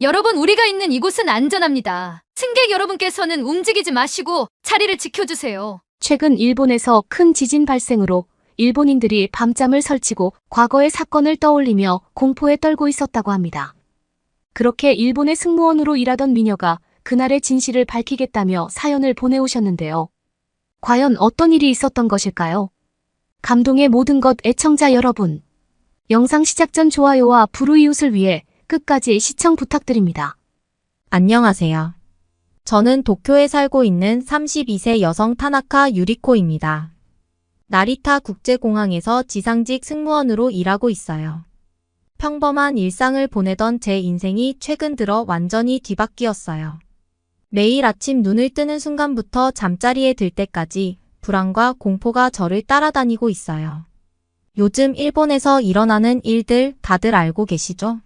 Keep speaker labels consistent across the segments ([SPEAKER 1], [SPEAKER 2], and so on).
[SPEAKER 1] 여러분, 우리가 있는 이곳은 안전합니다. 승객 여러분께서는 움직이지 마시고 자리를 지켜주세요.
[SPEAKER 2] 최근 일본에서 큰 지진 발생으로 일본인들이 밤잠을 설치고 과거의 사건을 떠올리며 공포에 떨고 있었다고 합니다. 그렇게 일본의 승무원으로 일하던 미녀가 그날의 진실을 밝히겠다며 사연을 보내오셨는데요. 과연 어떤 일이 있었던 것일까요? 감동의 모든 것 애청자 여러분. 영상 시작 전 좋아요와 불우이웃을 위해 끝까지 시청 부탁드립니다.
[SPEAKER 3] 안녕하세요. 저는 도쿄에 살고 있는 32세 여성 타나카 유리코입니다. 나리타 국제공항에서 지상직 승무원으로 일하고 있어요. 평범한 일상을 보내던 제 인생이 최근 들어 완전히 뒤바뀌었어요. 매일 아침 눈을 뜨는 순간부터 잠자리에 들 때까지 불안과 공포가 저를 따라다니고 있어요. 요즘 일본에서 일어나는 일들 다들 알고 계시죠?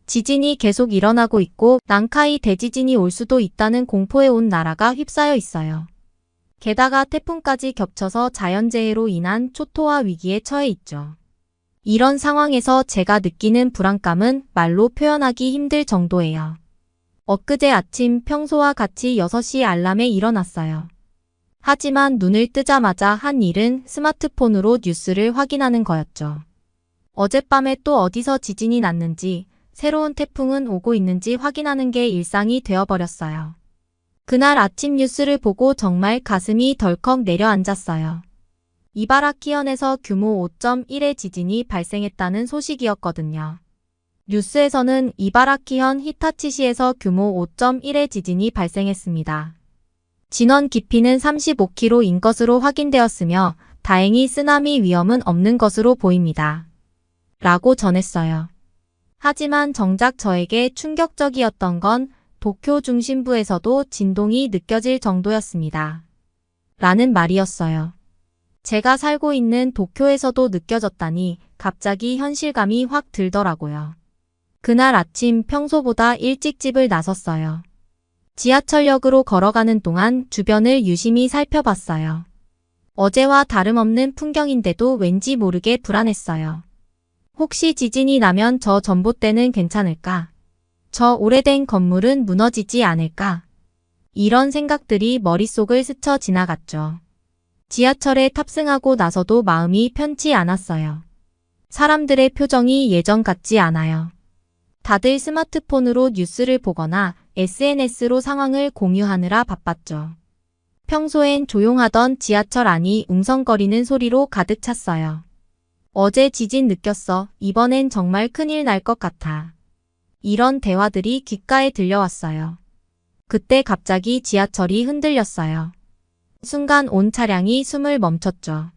[SPEAKER 3] 지진이 계속 일어나고 있고 난카이 대지진이 올 수도 있다는 공포에 온 나라가 휩싸여 있어요. 게다가 태풍까지 겹쳐서 자연재해로 인한 초토화 위기에 처해 있죠. 이런 상황에서 제가 느끼는 불안감은 말로 표현하기 힘들 정도예요. 엊그제 아침 평소와 같이 6시 알람에 일어났어요. 하지만 눈을 뜨자마자 한 일은 스마트폰으로 뉴스를 확인하는 거였죠. 어젯밤에 또 어디서 지진이 났는지, 새로운 태풍은 오고 있는지 확인하는 게 일상이 되어버렸어요. 그날 아침 뉴스를 보고 정말 가슴이 덜컥 내려앉았어요. 이바라키현에서 규모 5.1의 지진이 발생했다는 소식이었거든요. 뉴스에서는 이바라키현 히타치시에서 규모 5.1의 지진이 발생했습니다. 진원 깊이는 35km인 것으로 확인되었으며 다행히 쓰나미 위험은 없는 것으로 보입니다. 라고 전했어요. 하지만 정작 저에게 충격적이었던 건 도쿄 중심부에서도 진동이 느껴질 정도였습니다. 라는 말이었어요. 제가 살고 있는 도쿄에서도 느껴졌다니 갑자기 현실감이 확 들더라고요. 그날 아침 평소보다 일찍 집을 나섰어요. 지하철역으로 걸어가는 동안 주변을 유심히 살펴봤어요. 어제와 다름없는 풍경인데도 왠지 모르게 불안했어요. 혹시 지진이 나면 저 전봇대는 괜찮을까? 저 오래된 건물은 무너지지 않을까? 이런 생각들이 머릿속을 스쳐 지나갔죠. 지하철에 탑승하고 나서도 마음이 편치 않았어요. 사람들의 표정이 예전 같지 않아요. 다들 스마트폰으로 뉴스를 보거나 SNS로 상황을 공유하느라 바빴죠. 평소엔 조용하던 지하철 안이 웅성거리는 소리로 가득 찼어요. 어제 지진 느꼈어. 이번엔 정말 큰일 날 것 같아. 이런 대화들이 귓가에 들려왔어요. 그때 갑자기 지하철이 흔들렸어요. 순간 온 차량이 숨을 멈췄죠.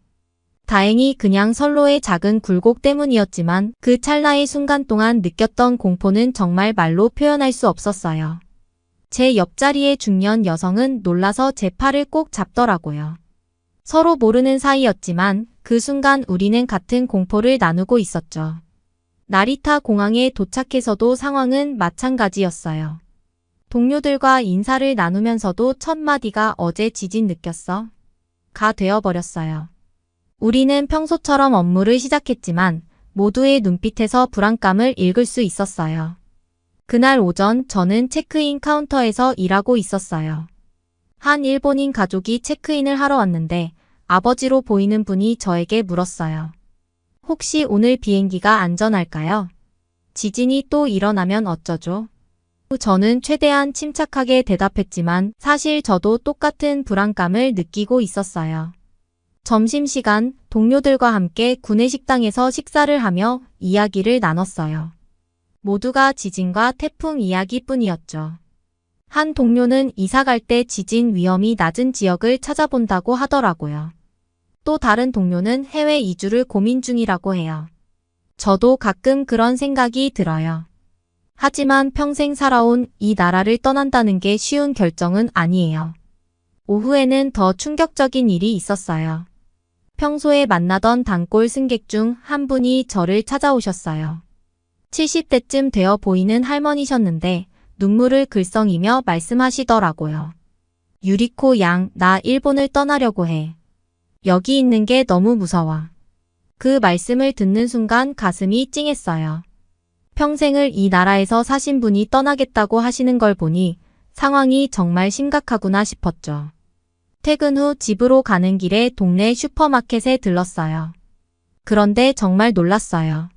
[SPEAKER 3] 다행히 그냥 선로의 작은 굴곡 때문이었지만 그 찰나의 순간 동안 느꼈던 공포는 정말 말로 표현할 수 없었어요. 제 옆자리의 중년 여성은 놀라서 제 팔을 꼭 잡더라고요. 서로 모르는 사이였지만 그 순간 우리는 같은 공포를 나누고 있었죠. 나리타 공항에 도착해서도 상황은 마찬가지였어요. 동료들과 인사를 나누면서도 첫 마디가 어제 지진 느꼈어? 가 되어버렸어요. 우리는 평소처럼 업무를 시작했지만 모두의 눈빛에서 불안감을 읽을 수 있었어요. 그날 오전 저는 체크인 카운터에서 일하고 있었어요. 한 일본인 가족이 체크인을 하러 왔는데 아버지로 보이는 분이 저에게 물었어요. 혹시 오늘 비행기가 안전할까요? 지진이 또 일어나면 어쩌죠? 저는 최대한 침착하게 대답했지만 사실 저도 똑같은 불안감을 느끼고 있었어요. 점심시간 동료들과 함께 구내식당에서 식사를 하며 이야기를 나눴어요. 모두가 지진과 태풍 이야기뿐이었죠. 한 동료는 이사 갈 때 지진 위험이 낮은 지역을 찾아본다고 하더라고요. 또 다른 동료는 해외 이주를 고민 중이라고 해요. 저도 가끔 그런 생각이 들어요. 하지만 평생 살아온 이 나라를 떠난다는 게 쉬운 결정은 아니에요. 오후에는 더 충격적인 일이 있었어요. 평소에 만나던 단골 승객 중 한 분이 저를 찾아오셨어요. 70대쯤 되어 보이는 할머니셨는데 눈물을 글썽이며 말씀하시더라고요. 유리코 양, 나 일본을 떠나려고 해. 여기 있는 게 너무 무서워. 그 말씀을 듣는 순간 가슴이 찡했어요. 평생을 이 나라에서 사신 분이 떠나겠다고 하시는 걸 보니 상황이 정말 심각하구나 싶었죠. 퇴근 후 집으로 가는 길에 동네 슈퍼마켓에 들렀어요. 그런데 정말 놀랐어요.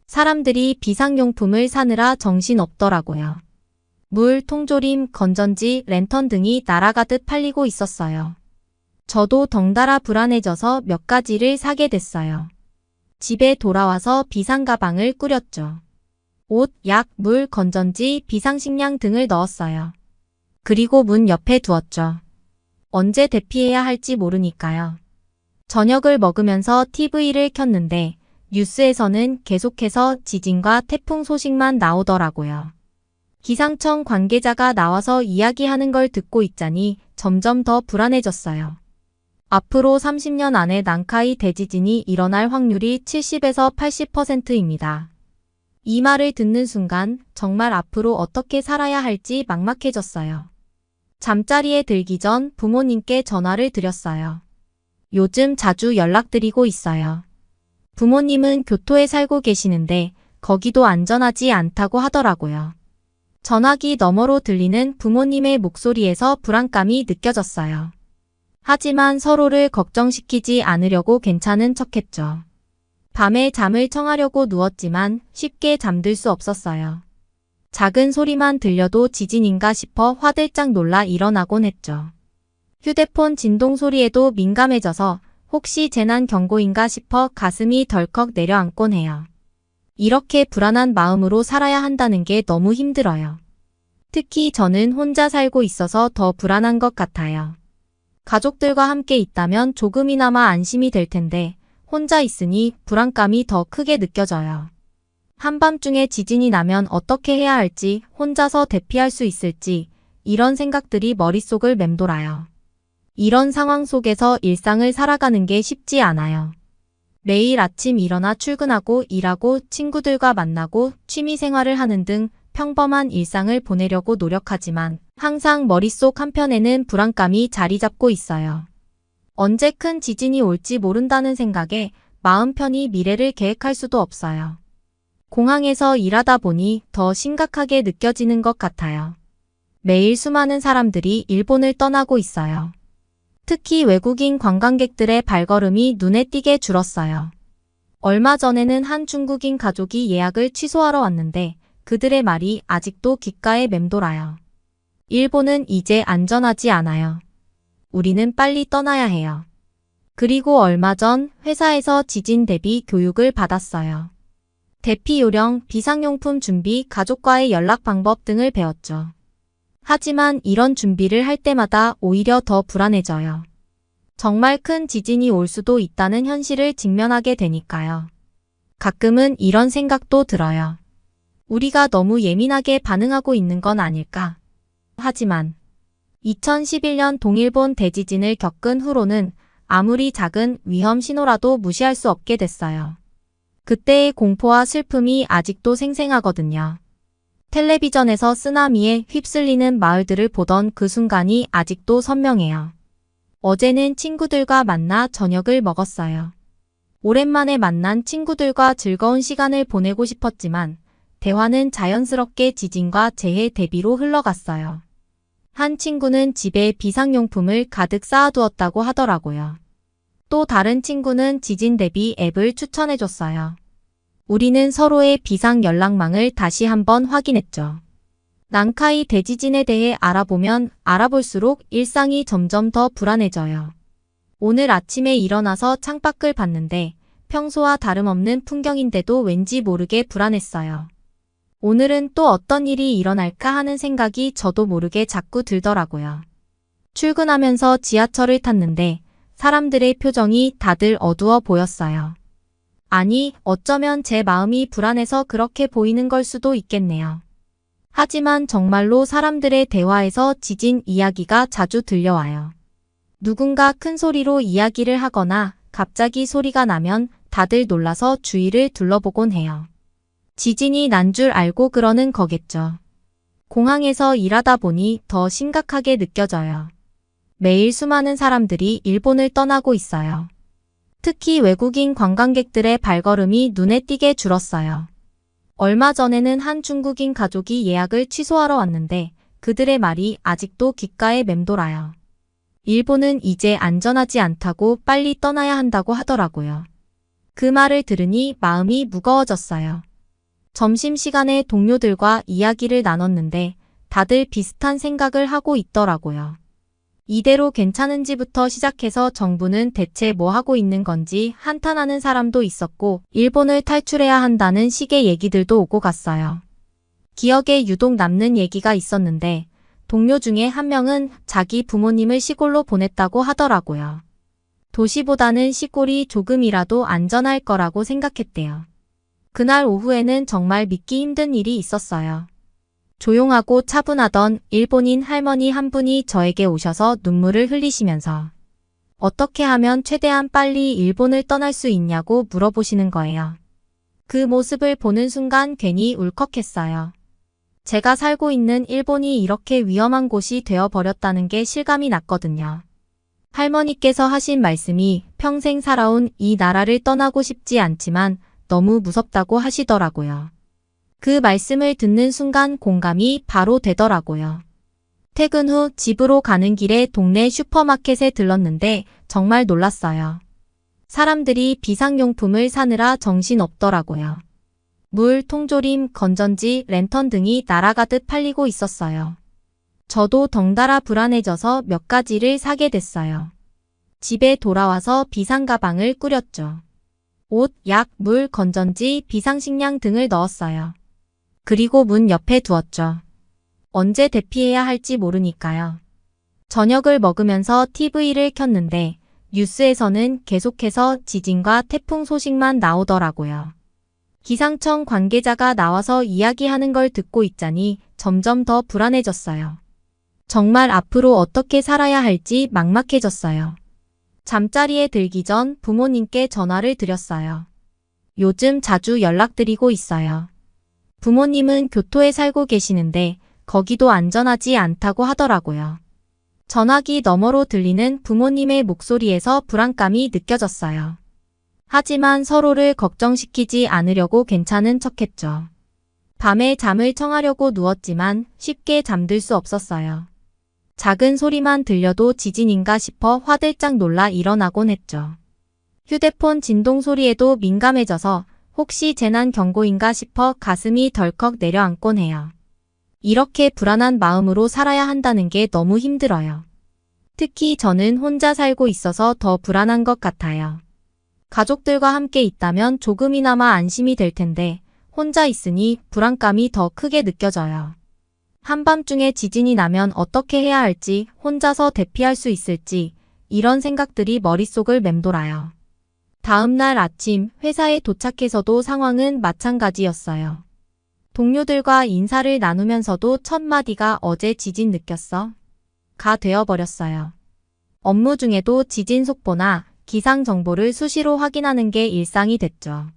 [SPEAKER 3] 사람들이 비상용품을 사느라 정신없더라고요. 물, 통조림, 건전지, 랜턴 등이 날아가듯 팔리고 있었어요. 저도 덩달아 불안해져서 몇 가지를 사게 됐어요. 집에 돌아와서 비상가방을 꾸렸죠. 옷, 약, 물, 건전지, 비상식량 등을 넣었어요. 그리고 문 옆에 두었죠. 언제 대피해야 할지 모르니까요. 저녁을 먹으면서 TV를 켰는데 뉴스에서는 계속해서 지진과 태풍 소식만 나오더라고요. 기상청 관계자가 나와서 이야기하는 걸 듣고 있자니 점점 더 불안해졌어요. 앞으로 30년 안에 난카이 대지진이 일어날 확률이 70에서 80%입니다. 이 말을 듣는 순간 정말 앞으로 어떻게 살아야 할지 막막해졌어요. 잠자리에 들기 전 부모님께 전화를 드렸어요. 요즘 자주 연락드리고 있어요. 부모님은 교토에 살고 계시는데 거기도 안전하지 않다고 하더라고요. 전화기 너머로 들리는 부모님의 목소리에서 불안감이 느껴졌어요. 하지만 서로를 걱정시키지 않으려고 괜찮은 척했죠. 밤에 잠을 청하려고 누웠지만 쉽게 잠들 수 없었어요. 작은 소리만 들려도 지진인가 싶어 화들짝 놀라 일어나곤 했죠. 휴대폰 진동 소리에도 민감해져서 혹시 재난 경고인가 싶어 가슴이 덜컥 내려앉곤 해요. 이렇게 불안한 마음으로 살아야 한다는 게 너무 힘들어요. 특히 저는 혼자 살고 있어서 더 불안한 것 같아요. 가족들과 함께 있다면 조금이나마 안심이 될 텐데 혼자 있으니 불안감이 더 크게 느껴져요. 한밤중에 지진이 나면 어떻게 해야 할지, 혼자서 대피할 수 있을지 이런 생각들이 머릿속을 맴돌아요. 이런 상황 속에서 일상을 살아가는 게 쉽지 않아요. 매일 아침 일어나 출근하고 일하고 친구들과 만나고 취미생활을 하는 등 평범한 일상을 보내려고 노력하지만 항상 머릿속 한편에는 불안감이 자리 잡고 있어요. 언제 큰 지진이 올지 모른다는 생각에 마음 편히 미래를 계획할 수도 없어요. 공항에서 일하다 보니 더 심각하게 느껴지는 것 같아요. 매일 수많은 사람들이 일본을 떠나고 있어요. 특히 외국인 관광객들의 발걸음이 눈에 띄게 줄었어요. 얼마 전에는 한 중국인 가족이 예약을 취소하러 왔는데 그들의 말이 아직도 귓가에 맴돌아요. 일본은 이제 안전하지 않아요. 우리는 빨리 떠나야 해요. 그리고 얼마 전 회사에서 지진 대비 교육을 받았어요. 대피 요령, 비상용품 준비, 가족과의 연락 방법 등을 배웠죠. 하지만 이런 준비를 할 때마다 오히려 더 불안해져요. 정말 큰 지진이 올 수도 있다는 현실을 직면하게 되니까요. 가끔은 이런 생각도 들어요. 우리가 너무 예민하게 반응하고 있는 건 아닐까? 하지만 2011년 동일본 대지진을 겪은 후로는 아무리 작은 위험 신호라도 무시할 수 없게 됐어요. 그때의 공포와 슬픔이 아직도 생생하거든요. 텔레비전에서 쓰나미에 휩쓸리는 마을들을 보던 그 순간이 아직도 선명해요. 어제는 친구들과 만나 저녁을 먹었어요. 오랜만에 만난 친구들과 즐거운 시간을 보내고 싶었지만 대화는 자연스럽게 지진과 재해 대비로 흘러갔어요. 한 친구는 집에 비상용품을 가득 쌓아두었다고 하더라고요. 또 다른 친구는 지진 대비 앱을 추천해줬어요. 우리는 서로의 비상 연락망을 다시 한번 확인했죠. 난카이 대지진에 대해 알아보면 알아볼수록 일상이 점점 더 불안해져요. 오늘 아침에 일어나서 창밖을 봤는데 평소와 다름없는 풍경인데도 왠지 모르게 불안했어요. 오늘은 또 어떤 일이 일어날까 하는 생각이 저도 모르게 자꾸 들더라고요. 출근하면서 지하철을 탔는데 사람들의 표정이 다들 어두워 보였어요. 아니, 어쩌면 제 마음이 불안해서 그렇게 보이는 걸 수도 있겠네요. 하지만 정말로 사람들의 대화에서 지진 이야기가 자주 들려와요. 누군가 큰 소리로 이야기를 하거나 갑자기 소리가 나면 다들 놀라서 주위를 둘러보곤 해요. 지진이 난 줄 알고 그러는 거겠죠. 공항에서 일하다 보니 더 심각하게 느껴져요. 매일 수많은 사람들이 일본을 떠나고 있어요. 특히 외국인 관광객들의 발걸음이 눈에 띄게 줄었어요. 얼마 전에는 한 중국인 가족이 예약을 취소하러 왔는데 그들의 말이 아직도 귓가에 맴돌아요. 일본은 이제 안전하지 않다고 빨리 떠나야 한다고 하더라고요. 그 말을 들으니 마음이 무거워졌어요. 점심시간에 동료들과 이야기를 나눴는데 다들 비슷한 생각을 하고 있더라고요. 이대로 괜찮은지부터 시작해서 정부는 대체 뭐 하고 있는 건지 한탄하는 사람도 있었고 일본을 탈출해야 한다는 식의 얘기들도 오고 갔어요. 기억에 유독 남는 얘기가 있었는데 동료 중에 한 명은 자기 부모님을 시골로 보냈다고 하더라고요. 도시보다는 시골이 조금이라도 안전할 거라고 생각했대요. 그날 오후에는 정말 믿기 힘든 일이 있었어요. 조용하고 차분하던 일본인 할머니 한 분이 저에게 오셔서 눈물을 흘리시면서 어떻게 하면 최대한 빨리 일본을 떠날 수 있냐고 물어보시는 거예요. 그 모습을 보는 순간 괜히 울컥했어요. 제가 살고 있는 일본이 이렇게 위험한 곳이 되어버렸다는 게 실감이 났거든요. 할머니께서 하신 말씀이 평생 살아온 이 나라를 떠나고 싶지 않지만 너무 무섭다고 하시더라고요. 그 말씀을 듣는 순간 공감이 바로 되더라고요. 퇴근 후 집으로 가는 길에 동네 슈퍼마켓에 들렀는데 정말 놀랐어요. 사람들이 비상용품을 사느라 정신없더라고요. 물, 통조림, 건전지, 랜턴 등이 날아가듯 팔리고 있었어요. 저도 덩달아 불안해져서 몇 가지를 사게 됐어요. 집에 돌아와서 비상가방을 꾸렸죠. 옷, 약, 물, 건전지, 비상식량 등을 넣었어요. 그리고 문 옆에 두었죠. 언제 대피해야 할지 모르니까요. 저녁을 먹으면서 TV를 켰는데 뉴스에서는 계속해서 지진과 태풍 소식만 나오더라고요. 기상청 관계자가 나와서 이야기하는 걸 듣고 있자니 점점 더 불안해졌어요. 정말 앞으로 어떻게 살아야 할지 막막해졌어요. 잠자리에 들기 전 부모님께 전화를 드렸어요. 요즘 자주 연락드리고 있어요. 부모님은 교토에 살고 계시는데 거기도 안전하지 않다고 하더라고요. 전화기 너머로 들리는 부모님의 목소리에서 불안감이 느껴졌어요. 하지만 서로를 걱정시키지 않으려고 괜찮은 척했죠. 밤에 잠을 청하려고 누웠지만 쉽게 잠들 수 없었어요. 작은 소리만 들려도 지진인가 싶어 화들짝 놀라 일어나곤 했죠. 휴대폰 진동 소리에도 민감해져서 혹시 재난 경고인가 싶어 가슴이 덜컥 내려앉곤 해요. 이렇게 불안한 마음으로 살아야 한다는 게 너무 힘들어요. 특히 저는 혼자 살고 있어서 더 불안한 것 같아요. 가족들과 함께 있다면 조금이나마 안심이 될 텐데 혼자 있으니 불안감이 더 크게 느껴져요. 한밤중에 지진이 나면 어떻게 해야 할지, 혼자서 대피할 수 있을지 이런 생각들이 머릿속을 맴돌아요. 다음 날 아침 회사에 도착해서도 상황은 마찬가지였어요. 동료들과 인사를 나누면서도 첫 마디가 어제 지진 느꼈어? 가 되어버렸어요. 업무 중에도 지진 속보나 기상 정보를 수시로 확인하는 게 일상이 됐죠.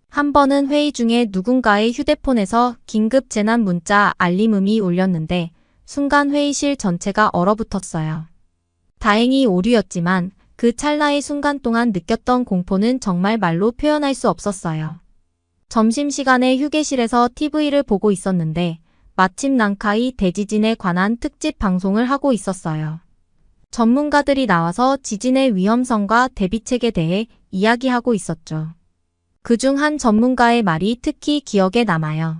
[SPEAKER 3] 한 번은 회의 중에 누군가의 휴대폰에서 긴급 재난 문자 알림음이 울렸는데 순간 회의실 전체가 얼어붙었어요. 다행히 오류였지만 그 찰나의 순간 동안 느꼈던 공포는 정말 말로 표현할 수 없었어요. 점심시간에 휴게실에서 TV를 보고 있었는데 마침 난카이 대지진에 관한 특집 방송을 하고 있었어요. 전문가들이 나와서 지진의 위험성과 대비책에 대해 이야기하고 있었죠. 그중 한 전문가의 말이 특히 기억에 남아요.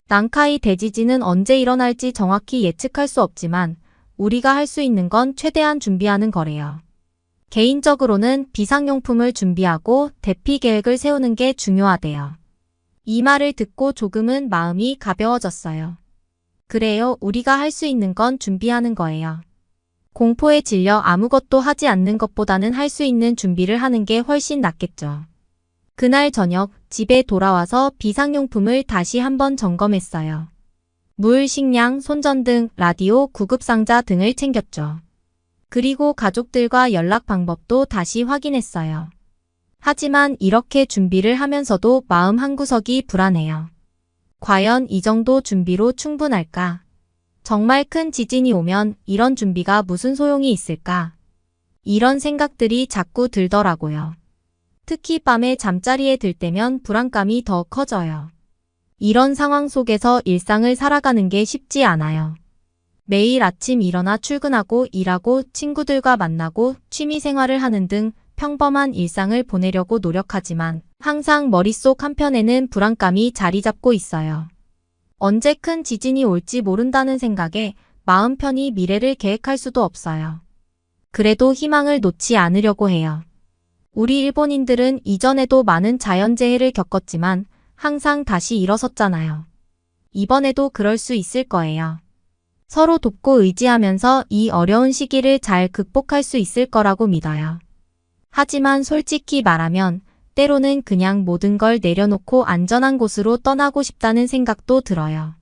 [SPEAKER 3] 난카이 대지진은 언제 일어날지 정확히 예측할 수 없지만 우리가 할 수 있는 건 최대한 준비하는 거래요. 개인적으로는 비상용품을 준비하고 대피 계획을 세우는 게 중요하대요. 이 말을 듣고 조금은 마음이 가벼워졌어요. 그래요, 우리가 할 수 있는 건 준비하는 거예요. 공포에 질려 아무것도 하지 않는 것보다는 할 수 있는 준비를 하는 게 훨씬 낫겠죠. 그날 저녁 집에 돌아와서 비상용품을 다시 한번 점검했어요. 물, 식량, 손전등, 라디오, 구급상자 등을 챙겼죠. 그리고 가족들과 연락 방법도 다시 확인했어요. 하지만 이렇게 준비를 하면서도 마음 한구석이 불안해요. 과연 이 정도 준비로 충분할까? 정말 큰 지진이 오면 이런 준비가 무슨 소용이 있을까? 이런 생각들이 자꾸 들더라고요. 특히 밤에 잠자리에 들 때면 불안감이 더 커져요. 이런 상황 속에서 일상을 살아가는 게 쉽지 않아요. 매일 아침 일어나 출근하고 일하고 친구들과 만나고 취미 생활을 하는 등 평범한 일상을 보내려고 노력하지만 항상 머릿속 한편에는 불안감이 자리 잡고 있어요. 언제 큰 지진이 올지 모른다는 생각에 마음 편히 미래를 계획할 수도 없어요. 그래도 희망을 놓지 않으려고 해요. 우리 일본인들은 이전에도 많은 자연재해를 겪었지만 항상 다시 일어섰잖아요. 이번에도 그럴 수 있을 거예요. 서로 돕고 의지하면서 이 어려운 시기를 잘 극복할 수 있을 거라고 믿어요. 하지만 솔직히 말하면 때로는 그냥 모든 걸 내려놓고 안전한 곳으로 떠나고 싶다는 생각도 들어요.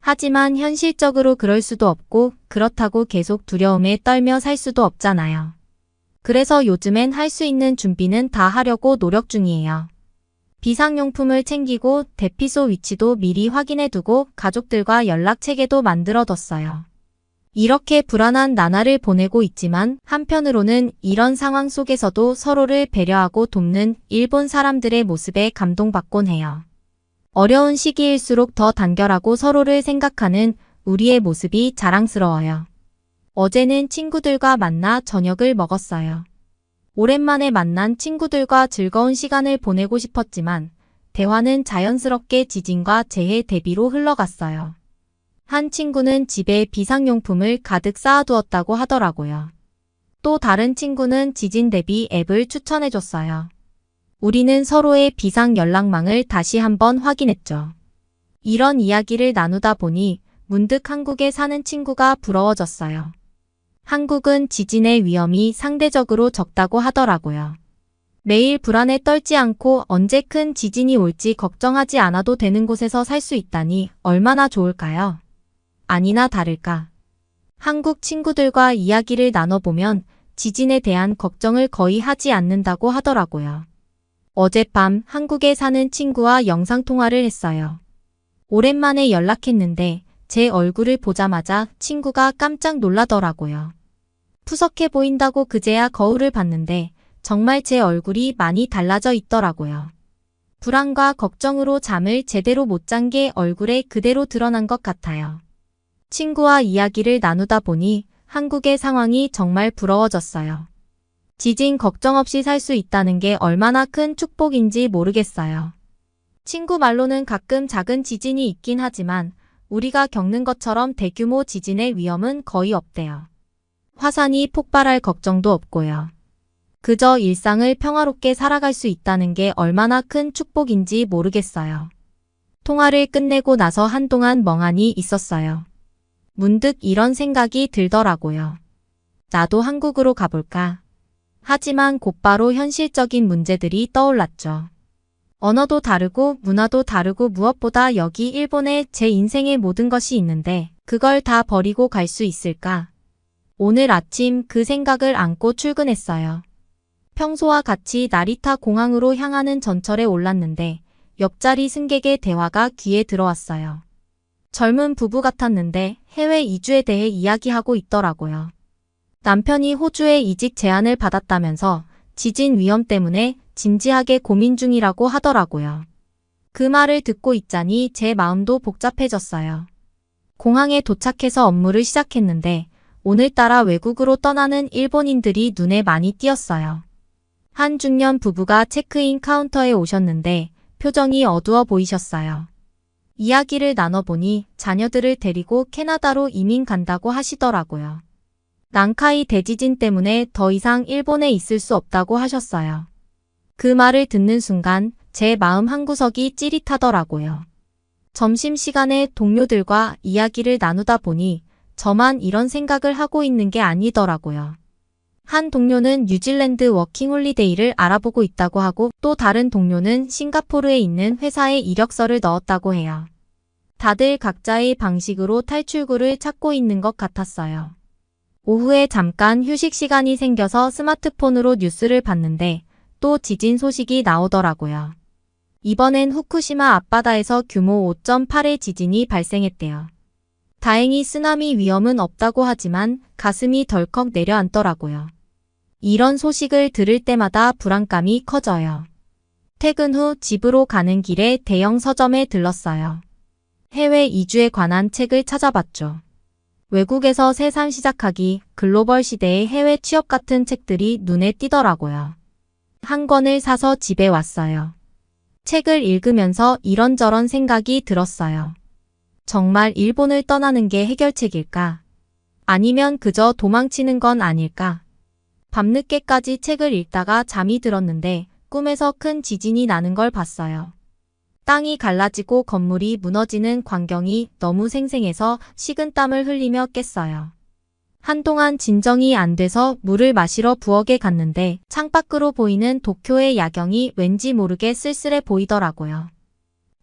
[SPEAKER 3] 하지만 현실적으로 그럴 수도 없고 그렇다고 계속 두려움에 떨며 살 수도 없잖아요. 그래서 요즘엔 할 수 있는 준비는 다 하려고 노력 중이에요. 비상용품을 챙기고 대피소 위치도 미리 확인해두고 가족들과 연락체계도 만들어뒀어요. 이렇게 불안한 나날을 보내고 있지만 한편으로는 이런 상황 속에서도 서로를 배려하고 돕는 일본 사람들의 모습에 감동받곤 해요. 어려운 시기일수록 더 단결하고 서로를 생각하는 우리의 모습이 자랑스러워요. 어제는 친구들과 만나 저녁을 먹었어요. 오랜만에 만난 친구들과 즐거운 시간을 보내고 싶었지만 대화는 자연스럽게 지진과 재해 대비로 흘러갔어요. 한 친구는 집에 비상용품을 가득 쌓아두었다고 하더라고요. 또 다른 친구는 지진 대비 앱을 추천해줬어요. 우리는 서로의 비상 연락망을 다시 한번 확인했죠. 이런 이야기를 나누다 보니 문득 한국에 사는 친구가 부러워졌어요. 한국은 지진의 위험이 상대적으로 적다고 하더라고요. 매일 불안에 떨지 않고 언제 큰 지진이 올지 걱정하지 않아도 되는 곳에서 살 수 있다니 얼마나 좋을까요? 아니나 다를까. 한국 친구들과 이야기를 나눠보면 지진에 대한 걱정을 거의 하지 않는다고 하더라고요. 어젯밤 한국에 사는 친구와 영상통화를 했어요. 오랜만에 연락했는데 제 얼굴을 보자마자 친구가 깜짝 놀라더라고요. 푸석해 보인다고 그제야 거울을 봤는데 정말 제 얼굴이 많이 달라져 있더라고요. 불안과 걱정으로 잠을 제대로 못 잔 게 얼굴에 그대로 드러난 것 같아요. 친구와 이야기를 나누다 보니 한국의 상황이 정말 부러워졌어요. 지진 걱정 없이 살 수 있다는 게 얼마나 큰 축복인지 모르겠어요. 친구 말로는 가끔 작은 지진이 있긴 하지만 우리가 겪는 것처럼 대규모 지진의 위험은 거의 없대요. 화산이 폭발할 걱정도 없고요. 그저 일상을 평화롭게 살아갈 수 있다는 게 얼마나 큰 축복인지 모르겠어요. 통화를 끝내고 나서 한동안 멍하니 있었어요. 문득 이런 생각이 들더라고요. 나도 한국으로 가볼까? 하지만 곧바로 현실적인 문제들이 떠올랐죠. 언어도 다르고 문화도 다르고 무엇보다 여기 일본에 제 인생의 모든 것이 있는데 그걸 다 버리고 갈 수 있을까? 오늘 아침 그 생각을 안고 출근했어요. 평소와 같이 나리타 공항으로 향하는 전철에 올랐는데 옆자리 승객의 대화가 귀에 들어왔어요. 젊은 부부 같았는데 해외 이주에 대해 이야기하고 있더라고요. 남편이 호주에 이직 제안을 받았다면서 지진 위험 때문에 진지하게 고민 중이라고 하더라고요. 그 말을 듣고 있자니 제 마음도 복잡해졌어요. 공항에 도착해서 업무를 시작했는데 오늘따라 외국으로 떠나는 일본인들이 눈에 많이 띄었어요. 한 중년 부부가 체크인 카운터에 오셨는데 표정이 어두워 보이셨어요. 이야기를 나눠보니 자녀들을 데리고 캐나다로 이민 간다고 하시더라고요. 난카이 대지진 때문에 더 이상 일본에 있을 수 없다고 하셨어요. 그 말을 듣는 순간 제 마음 한구석이 찌릿하더라고요. 점심시간에 동료들과 이야기를 나누다 보니 저만 이런 생각을 하고 있는 게 아니더라고요. 한 동료는 뉴질랜드 워킹홀리데이를 알아보고 있다고 하고 또 다른 동료는 싱가포르에 있는 회사에 이력서를 넣었다고 해요. 다들 각자의 방식으로 탈출구를 찾고 있는 것 같았어요. 오후에 잠깐 휴식 시간이 생겨서 스마트폰으로 뉴스를 봤는데 또 지진 소식이 나오더라고요. 이번엔 후쿠시마 앞바다에서 규모 5.8의 지진이 발생했대요. 다행히 쓰나미 위험은 없다고 하지만 가슴이 덜컥 내려앉더라고요. 이런 소식을 들을 때마다 불안감이 커져요. 퇴근 후 집으로 가는 길에 대형 서점에 들렀어요. 해외 이주에 관한 책을 찾아봤죠. 외국에서 새삼 시작하기, 글로벌 시대의 해외 취업 같은 책들이 눈에 띄더라고요. 한 권을 사서 집에 왔어요. 책을 읽으면서 이런저런 생각이 들었어요. 정말 일본을 떠나는 게 해결책일까? 아니면 그저 도망치는 건 아닐까? 밤늦게까지 책을 읽다가 잠이 들었는데 꿈에서 큰 지진이 나는 걸 봤어요. 땅이 갈라지고 건물이 무너지는 광경이 너무 생생해서 식은땀을 흘리며 깼어요. 한동안 진정이 안 돼서 물을 마시러 부엌에 갔는데 창밖으로 보이는 도쿄의 야경이 왠지 모르게 쓸쓸해 보이더라고요.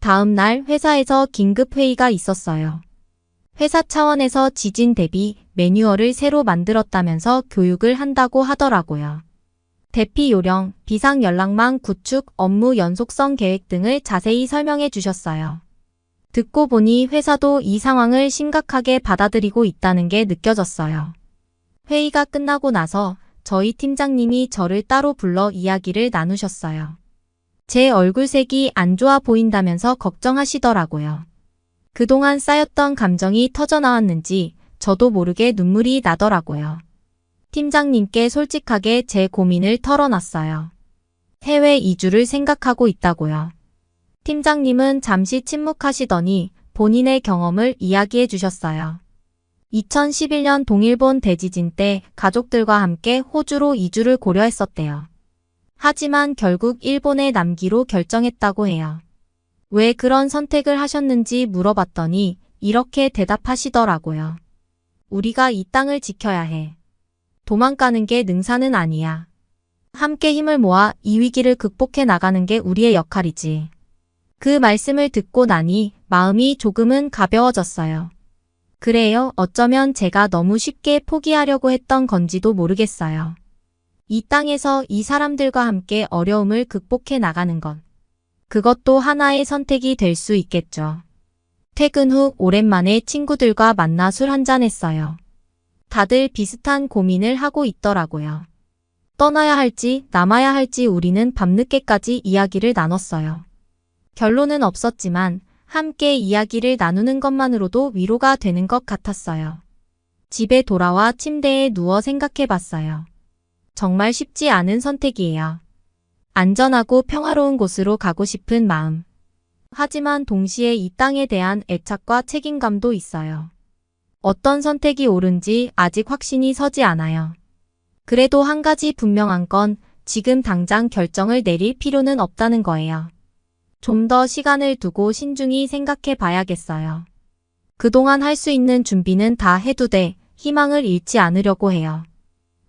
[SPEAKER 3] 다음 날 회사에서 긴급 회의가 있었어요. 회사 차원에서 지진 대비 매뉴얼을 새로 만들었다면서 교육을 한다고 하더라고요. 대피 요령, 비상 연락망 구축, 업무 연속성 계획 등을 자세히 설명해 주셨어요. 듣고 보니 회사도 이 상황을 심각하게 받아들이고 있다는 게 느껴졌어요. 회의가 끝나고 나서 저희 팀장님이 저를 따로 불러 이야기를 나누셨어요. 제 얼굴색이 안 좋아 보인다면서 걱정하시더라고요. 그동안 쌓였던 감정이 터져나왔는지 저도 모르게 눈물이 나더라고요. 팀장님께 솔직하게 제 고민을 털어놨어요. 해외 이주를 생각하고 있다고요. 팀장님은 잠시 침묵하시더니 본인의 경험을 이야기해 주셨어요. 2011년 동일본 대지진 때 가족들과 함께 호주로 이주를 고려했었대요. 하지만 결국 일본에 남기로 결정했다고 해요. 왜 그런 선택을 하셨는지 물어봤더니 이렇게 대답하시더라고요. 우리가 이 땅을 지켜야 해. 도망가는 게 능사는 아니야. 함께 힘을 모아 이 위기를 극복해 나가는 게 우리의 역할이지. 그 말씀을 듣고 나니 마음이 조금은 가벼워졌어요. 그래요, 어쩌면 제가 너무 쉽게 포기하려고 했던 건지도 모르겠어요. 이 땅에서 이 사람들과 함께 어려움을 극복해 나가는 것. 그것도 하나의 선택이 될 수 있겠죠. 퇴근 후 오랜만에 친구들과 만나 술 한잔 했어요. 다들 비슷한 고민을 하고 있더라고요. 떠나야 할지 남아야 할지 우리는 밤늦게까지 이야기를 나눴어요. 결론은 없었지만 함께 이야기를 나누는 것만으로도 위로가 되는 것 같았어요. 집에 돌아와 침대에 누워 생각해 봤어요. 정말 쉽지 않은 선택이에요. 안전하고 평화로운 곳으로 가고 싶은 마음. 하지만 동시에 이 땅에 대한 애착과 책임감도 있어요. 어떤 선택이 옳은지 아직 확신이 서지 않아요. 그래도 한 가지 분명한 건 지금 당장 결정을 내릴 필요는 없다는 거예요. 좀 더 시간을 두고 신중히 생각해 봐야겠어요. 그동안 할 수 있는 준비는 다 해두되 희망을 잃지 않으려고 해요.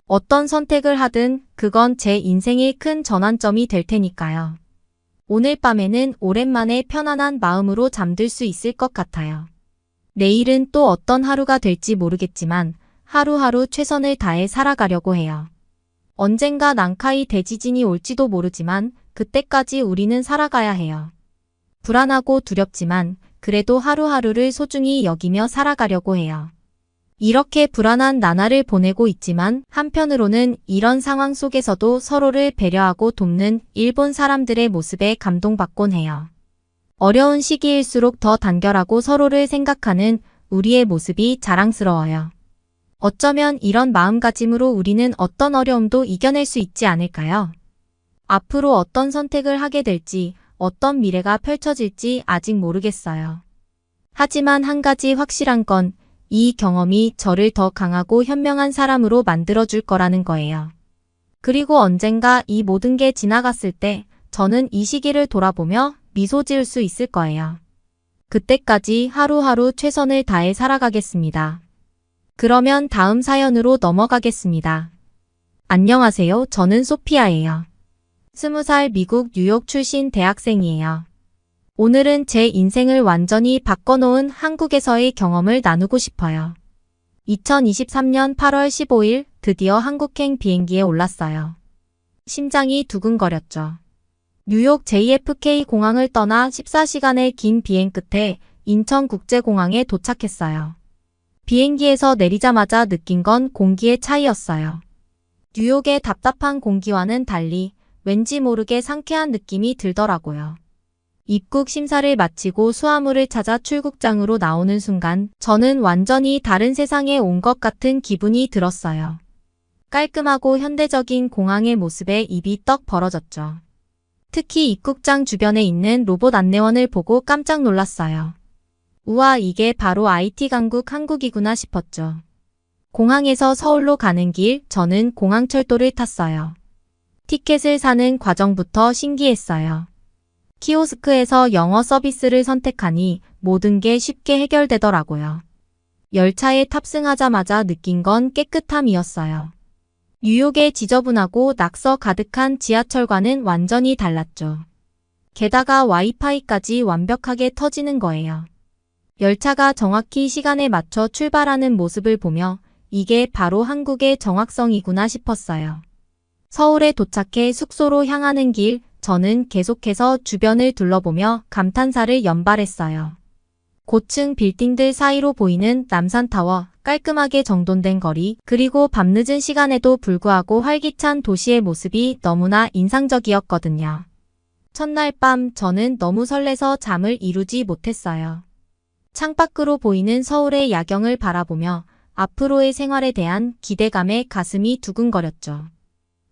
[SPEAKER 3] 어떤 선택을 하든 그건 제 인생의 큰 전환점이 될 테니까요. 오늘 밤에는 오랜만에 편안한 마음으로 잠들 수 있을 것 같아요. 내일은 또 어떤 하루가 될지 모르겠지만 하루하루 최선을 다해 살아가려고 해요. 언젠가 난카이 대지진이 올지도 모르지만 그때까지 우리는 살아가야 해요. 불안하고 두렵지만 그래도 하루하루를 소중히 여기며 살아가려고 해요. 이렇게 불안한 나날을 보내고 있지만 한편으로는 이런 상황 속에서도 서로를 배려하고 돕는 일본 사람들의 모습에 감동받곤 해요. 어려운 시기일수록 더 단결하고 서로를 생각하는 우리의 모습이 자랑스러워요. 어쩌면 이런 마음가짐으로 우리는 어떤 어려움도 이겨낼 수 있지 않을까요? 앞으로 어떤 선택을 하게 될지, 어떤 미래가 펼쳐질지 아직 모르겠어요. 하지만 한 가지 확실한 건 이 경험이 저를 더 강하고 현명한 사람으로 만들어줄 거라는 거예요. 그리고 언젠가 이 모든 게 지나갔을 때 저는 이 시기를 돌아보며 미소 지을 수 있을 거예요. 그때까지 하루하루 최선을 다해 살아가겠습니다. 그러면 다음 사연으로 넘어가겠습니다. 안녕하세요. 저는 소피아예요. 20살 미국 뉴욕 출신 대학생이에요. 오늘은 제 인생을 완전히 바꿔놓은 한국에서의 경험을 나누고 싶어요. 2023년 8월 15일 드디어 한국행 비행기에 올랐어요. 심장이 두근거렸죠. 뉴욕 JFK 공항을 떠나 14시간의 긴 비행 끝에 인천국제공항에 도착했어요. 비행기에서 내리자마자 느낀 건 공기의 차이였어요. 뉴욕의 답답한 공기와는 달리 왠지 모르게 상쾌한 느낌이 들더라고요. 입국 심사를 마치고 수화물을 찾아 출국장으로 나오는 순간 저는 완전히 다른 세상에 온 것 같은 기분이 들었어요. 깔끔하고 현대적인 공항의 모습에 입이 떡 벌어졌죠. 특히 입국장 주변에 있는 로봇 안내원을 보고 깜짝 놀랐어요. 우와, 이게 바로 IT 강국 한국이구나 싶었죠. 공항에서 서울로 가는 길, 저는 공항철도를 탔어요. 티켓을 사는 과정부터 신기했어요. 키오스크에서 영어 서비스를 선택하니 모든 게 쉽게 해결되더라고요. 열차에 탑승하자마자 느낀 건 깨끗함이었어요. 뉴욕의 지저분하고 낙서 가득한 지하철과는 완전히 달랐죠. 게다가 와이파이까지 완벽하게 터지는 거예요. 열차가 정확히 시간에 맞춰 출발하는 모습을 보며 이게 바로 한국의 정확성이구나 싶었어요. 서울에 도착해 숙소로 향하는 길, 저는 계속해서 주변을 둘러보며 감탄사를 연발했어요. 고층 빌딩들 사이로 보이는 남산타워, 깔끔하게 정돈된 거리, 그리고 밤늦은 시간에도 불구하고 활기찬 도시의 모습이 너무나 인상적이었거든요. 첫날 밤 저는 너무 설레서 잠을 이루지 못했어요. 창밖으로 보이는 서울의 야경을 바라보며 앞으로의 생활에 대한 기대감에 가슴이 두근거렸죠.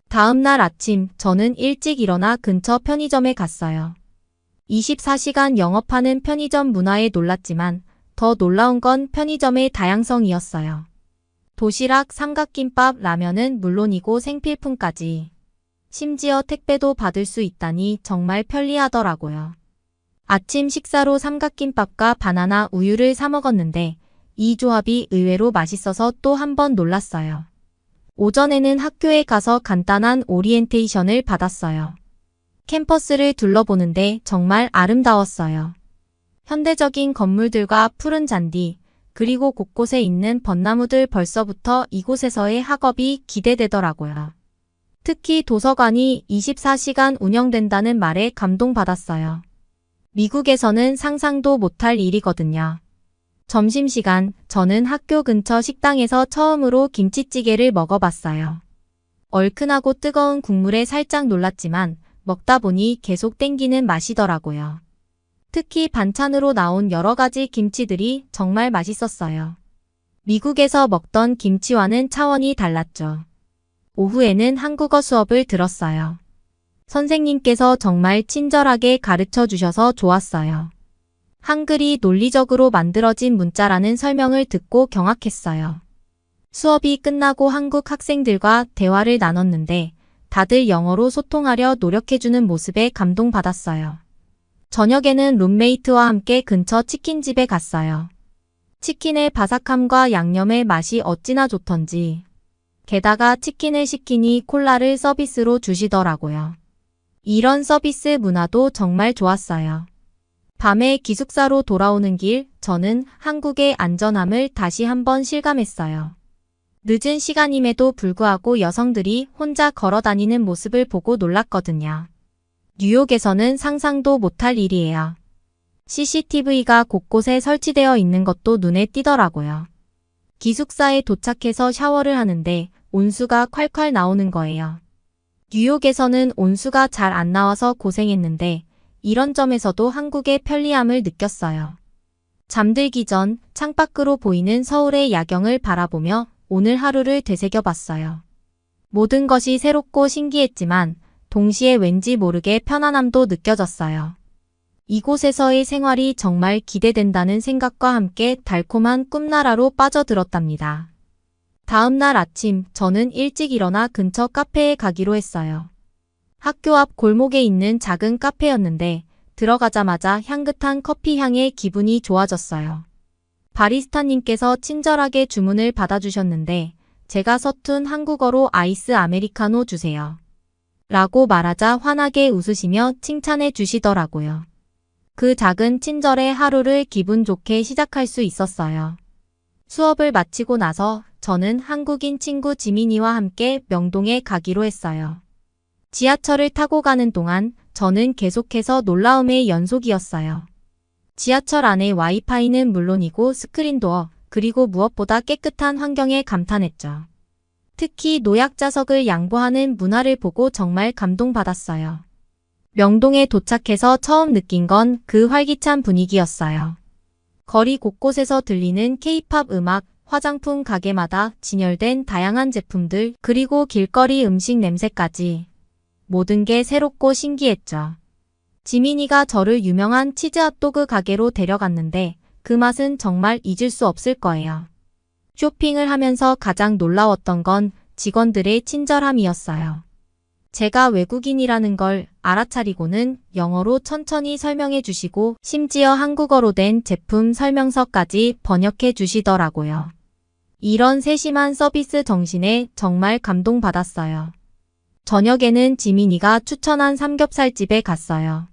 [SPEAKER 3] 다음 날 아침 저는 일찍 일어나 근처 편의점에 갔어요. 24시간 영업하는 편의점 문화에 놀랐지만 더 놀라운 건 편의점의 다양성이었어요. 도시락, 삼각김밥, 라면은 물론이고 생필품까지. 심지어 택배도 받을 수 있다니 정말 편리하더라고요. 아침 식사로 삼각김밥과 바나나 우유를 사 먹었는데 이 조합이 의외로 맛있어서 또 한 번 놀랐어요. 오전에는 학교에 가서 간단한 오리엔테이션을 받았어요. 캠퍼스를 둘러보는데 정말 아름다웠어요. 현대적인 건물들과 푸른 잔디, 그리고 곳곳에 있는 벚나무들, 벌써부터 이곳에서의 학업이 기대되더라고요. 특히 도서관이 24시간 운영된다는 말에 감동받았어요. 미국에서는 상상도 못할 일이거든요. 점심시간, 저는 학교 근처 식당에서 처음으로 김치찌개를 먹어봤어요. 얼큰하고 뜨거운 국물에 살짝 놀랐지만 먹다 보니 계속 땡기는 맛이더라고요. 특히 반찬으로 나온 여러 가지 김치들이 정말 맛있었어요. 미국에서 먹던 김치와는 차원이 달랐죠. 오후에는 한국어 수업을 들었어요. 선생님께서 정말 친절하게 가르쳐 주셔서 좋았어요. 한글이 논리적으로 만들어진 문자라는 설명을 듣고 경악했어요. 수업이 끝나고 한국 학생들과 대화를 나눴는데 다들 영어로 소통하려 노력해주는 모습에 감동받았어요. 저녁에는 룸메이트와 함께 근처 치킨집에 갔어요. 치킨의 바삭함과 양념의 맛이 어찌나 좋던지. 게다가 치킨을 시키니 콜라를 서비스로 주시더라고요. 이런 서비스 문화도 정말 좋았어요. 밤에 기숙사로 돌아오는 길, 저는 한국의 안전함을 다시 한번 실감했어요. 늦은 시간임에도 불구하고 여성들이 혼자 걸어 다니는 모습을 보고 놀랐거든요. 뉴욕에서는 상상도 못할 일이에요. CCTV가 곳곳에 설치되어 있는 것도 눈에 띄더라고요. 기숙사에 도착해서 샤워를 하는데 온수가 콸콸 나오는 거예요. 뉴욕에서는 온수가 잘 안 나와서 고생했는데 이런 점에서도 한국의 편리함을 느꼈어요. 잠들기 전 창밖으로 보이는 서울의 야경을 바라보며 오늘 하루를 되새겨봤어요. 모든 것이 새롭고 신기했지만 동시에 왠지 모르게 편안함도 느껴졌어요. 이곳에서의 생활이 정말 기대된다는 생각과 함께 달콤한 꿈나라로 빠져들었답니다. 다음 날 아침 저는 일찍 일어나 근처 카페에 가기로 했어요. 학교 앞 골목에 있는 작은 카페였는데 들어가자마자 향긋한 커피 향에 기분이 좋아졌어요. 바리스타님께서 친절하게 주문을 받아주셨는데 제가 서툰 한국어로 아이스 아메리카노 주세요. 라고 말하자 환하게 웃으시며 칭찬해 주시더라고요. 그 작은 친절에 하루를 기분 좋게 시작할 수 있었어요. 수업을 마치고 나서 저는 한국인 친구 지민이와 함께 명동에 가기로 했어요. 지하철을 타고 가는 동안 저는 계속해서 놀라움의 연속이었어요. 지하철 안의 와이파이는 물론이고 스크린도어, 그리고 무엇보다 깨끗한 환경에 감탄했죠. 특히 노약자석을 양보하는 문화를 보고 정말 감동받았어요. 명동에 도착해서 처음 느낀 건 그 활기찬 분위기였어요. 거리 곳곳에서 들리는 K-팝 음악, 화장품 가게마다 진열된 다양한 제품들, 그리고 길거리 음식 냄새까지. 모든 게 새롭고 신기했죠. 지민이가 저를 유명한 치즈 핫도그 가게로 데려갔는데 그 맛은 정말 잊을 수 없을 거예요. 쇼핑을 하면서 가장 놀라웠던 건 직원들의 친절함이었어요. 제가 외국인이라는 걸 알아차리고는 영어로 천천히 설명해 주시고 심지어 한국어로 된 제품 설명서까지 번역해 주시더라고요. 이런 세심한 서비스 정신에 정말 감동받았어요. 저녁에는 지민이가 추천한 삼겹살집에 갔어요.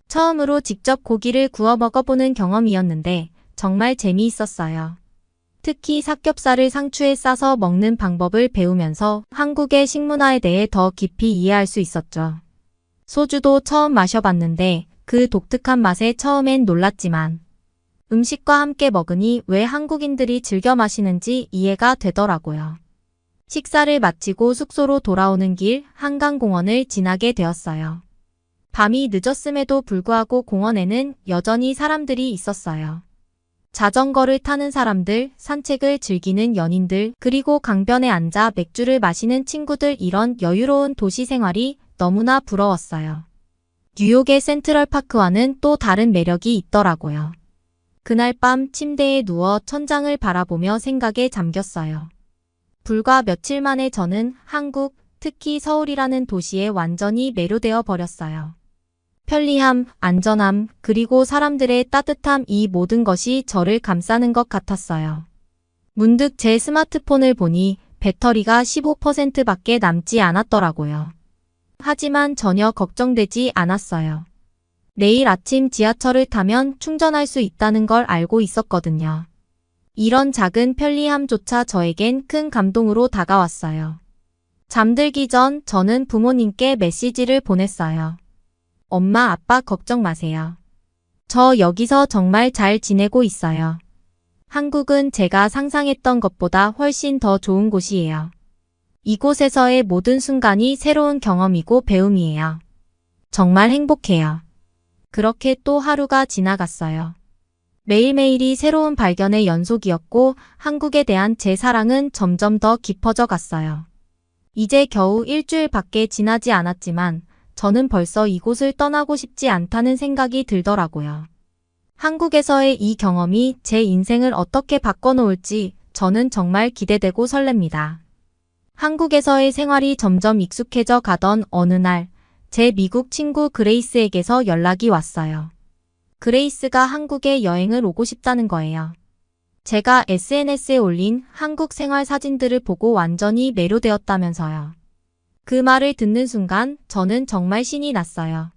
[SPEAKER 3] 처음으로 직접 고기를 구워 먹어보는 경험이었는데 정말 재미있었어요. 특히 삼겹살을 상추에 싸서 먹는 방법을 배우면서 한국의 식문화에 대해 더 깊이 이해할 수 있었죠. 소주도 처음 마셔봤는데 그 독특한 맛에 처음엔 놀랐지만 음식과 함께 먹으니 왜 한국인들이 즐겨 마시는지 이해가 되더라고요. 식사를 마치고 숙소로 돌아오는 길 한강공원을 지나게 되었어요. 밤이 늦었음에도 불구하고 공원에는 여전히 사람들이 있었어요. 자전거를 타는 사람들, 산책을 즐기는 연인들, 그리고 강변에 앉아 맥주를 마시는 친구들, 이런 여유로운 도시 생활이 너무나 부러웠어요. 뉴욕의 센트럴파크와는 또 다른 매력이 있더라고요. 그날 밤 침대에 누워 천장을 바라보며 생각에 잠겼어요. 불과 며칠 만에 저는 한국, 특히 서울이라는 도시에 완전히 매료되어 버렸어요. 편리함, 안전함, 그리고 사람들의 따뜻함, 이 모든 것이 저를 감싸는 것 같았어요. 문득 제 스마트폰을 보니 배터리가 15%밖에 남지 않았더라고요. 하지만 전혀 걱정되지 않았어요. 내일 아침 지하철을 타면 충전할 수 있다는 걸 알고 있었거든요. 이런 작은 편리함조차 저에겐 큰 감동으로 다가왔어요. 잠들기 전 저는 부모님께 메시지를 보냈어요. 엄마, 아빠 걱정 마세요. 저 여기서 정말 잘 지내고 있어요. 한국은 제가 상상했던 것보다 훨씬 더 좋은 곳이에요. 이곳에서의 모든 순간이 새로운 경험이고 배움이에요. 정말 행복해요. 그렇게 또 하루가 지나갔어요. 매일매일이 새로운 발견의 연속이었고 한국에 대한 제 사랑은 점점 더 깊어져 갔어요. 이제 겨우 일주일밖에 지나지 않았지만 저는 벌써 이곳을 떠나고 싶지 않다는 생각이 들더라고요. 한국에서의 이 경험이 제 인생을 어떻게 바꿔놓을지 저는 정말 기대되고 설렙니다. 한국에서의 생활이 점점 익숙해져 가던 어느 날, 제 미국 친구 그레이스에게서 연락이 왔어요. 그레이스가 한국에 여행을 오고 싶다는 거예요. 제가 SNS에 올린 한국 생활 사진들을 보고 완전히 매료되었다면서요. 그 말을 듣는 순간 저는 정말 신이 났어요.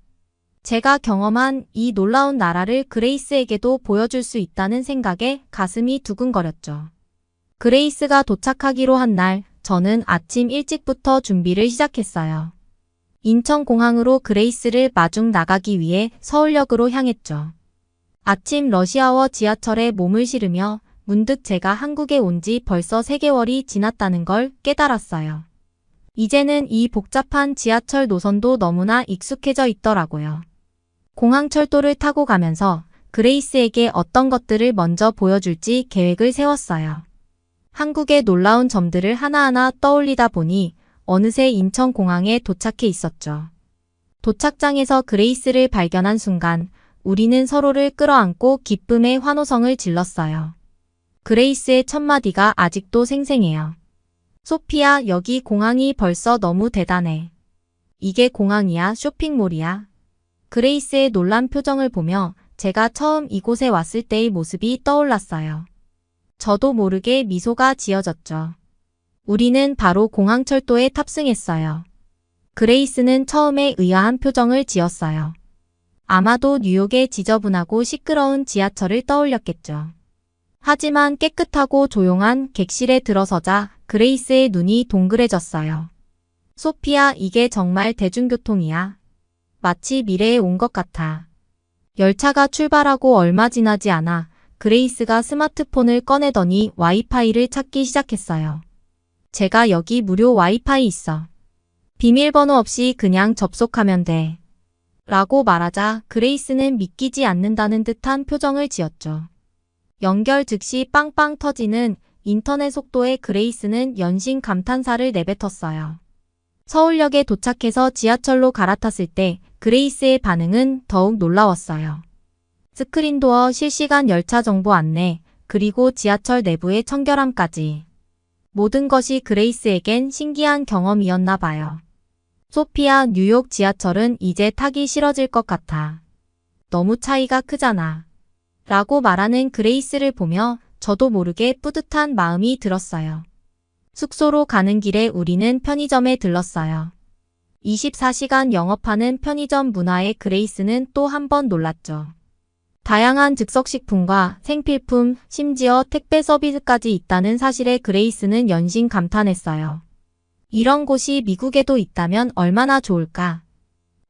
[SPEAKER 3] 제가 경험한 이 놀라운 나라를 그레이스에게도 보여줄 수 있다는 생각에 가슴이 두근거렸죠. 그레이스가 도착하기로 한 날, 저는 아침 일찍부터 준비를 시작했어요. 인천공항으로 그레이스를 마중 나가기 위해 서울역으로 향했죠. 아침 러시아워 지하철에 몸을 실으며 문득 제가 한국에 온 지 벌써 3개월이 지났다는 걸 깨달았어요. 이제는 이 복잡한 지하철 노선도 너무나 익숙해져 있더라고요. 공항철도를 타고 가면서 그레이스에게 어떤 것들을 먼저 보여줄지 계획을 세웠어요. 한국의 놀라운 점들을 하나하나 떠올리다 보니 어느새 인천공항에 도착해 있었죠. 도착장에서 그레이스를 발견한 순간 우리는 서로를 끌어안고 기쁨의 환호성을 질렀어요. 그레이스의 첫마디가 아직도 생생해요. 소피야, 여기 공항이 벌써 너무 대단해. 이게 공항이야, 쇼핑몰이야. 그레이스의 놀란 표정을 보며 제가 처음 이곳에 왔을 때의 모습이 떠올랐어요. 저도 모르게 미소가 지어졌죠. 우리는 바로 공항철도에 탑승했어요. 그레이스는 처음에 의아한 표정을 지었어요. 아마도 뉴욕의 지저분하고 시끄러운 지하철을 떠올렸겠죠. 하지만 깨끗하고 조용한 객실에 들어서자 그레이스의 눈이 동그래졌어요. 소피야, 이게 정말 대중교통이야. 마치 미래에 온 것 같아. 열차가 출발하고 얼마 지나지 않아 그레이스가 스마트폰을 꺼내더니 와이파이를 찾기 시작했어요. 제가 여기 무료 와이파이 있어. 비밀번호 없이 그냥 접속하면 돼. 라고 말하자 그레이스는 믿기지 않는다는 듯한 표정을 지었죠. 연결 즉시 빵빵 터지는 인터넷 속도에 그레이스는 연신 감탄사를 내뱉었어요. 서울역에 도착해서 지하철로 갈아탔을 때 그레이스의 반응은 더욱 놀라웠어요. 스크린도어 실시간 열차 정보 안내, 그리고 지하철 내부의 청결함까지. 모든 것이 그레이스에겐 신기한 경험이었나 봐요. 소피아, 뉴욕 지하철은 이제 타기 싫어질 것 같아. 너무 차이가 크잖아. 라고 말하는 그레이스를 보며 저도 모르게 뿌듯한 마음이 들었어요. 숙소로 가는 길에 우리는 편의점에 들렀어요. 24시간 영업하는 편의점 문화에 그레이스는 또 한 번 놀랐죠. 다양한 즉석식품과 생필품, 심지어 택배 서비스까지 있다는 사실에 그레이스는 연신 감탄했어요. 이런 곳이 미국에도 있다면 얼마나 좋을까?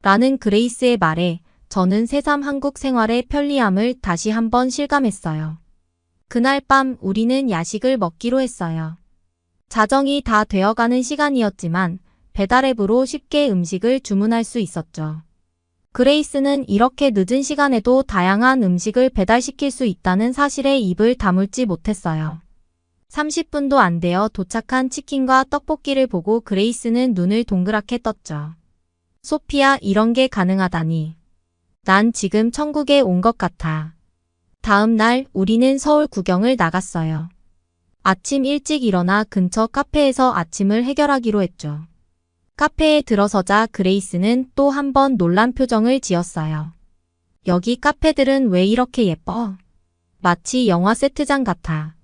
[SPEAKER 3] 라는 그레이스의 말에 저는 새삼 한국 생활의 편리함을 다시 한번 실감했어요. 그날 밤 우리는 야식을 먹기로 했어요. 자정이 다 되어가는 시간이었지만 배달앱으로 쉽게 음식을 주문할 수 있었죠. 그레이스는 이렇게 늦은 시간에도 다양한 음식을 배달시킬 수 있다는 사실에 입을 다물지 못했어요. 30분도 안 되어 도착한 치킨과 떡볶이를 보고 그레이스는 눈을 동그랗게 떴죠. 소피아, 이런 게 가능하다니. 난 지금 천국에 온 것 같아. 다음 날 우리는 서울 구경을 나갔어요. 아침 일찍 일어나 근처 카페에서 아침을 해결하기로 했죠. 카페에 들어서자 그레이스는 또 한 번 놀란 표정을 지었어요. 여기 카페들은 왜 이렇게 예뻐? 마치 영화 세트장 같아.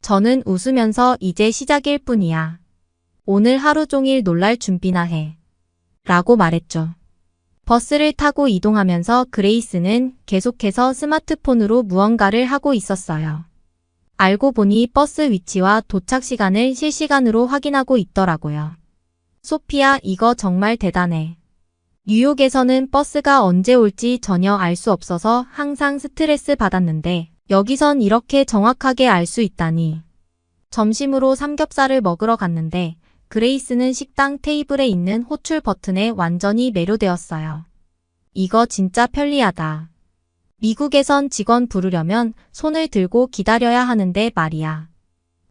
[SPEAKER 3] 저는 웃으면서 이제 시작일 뿐이야. 오늘 하루 종일 놀랄 준비나 해. 라고 말했죠. 버스를 타고 이동하면서 그레이스는 계속해서 스마트폰으로 무언가를 하고 있었어요. 알고 보니 버스 위치와 도착 시간을 실시간으로 확인하고 있더라고요. 소피아, 이거 정말 대단해. 뉴욕에서는 버스가 언제 올지 전혀 알 수 없어서 항상 스트레스 받았는데 여기선 이렇게 정확하게 알 수 있다니. 점심으로 삼겹살을 먹으러 갔는데 그레이스는 식당 테이블에 있는 호출 버튼에 완전히 매료되었어요. 이거 진짜 편리하다. 미국에선 직원 부르려면 손을 들고 기다려야 하는데 말이야.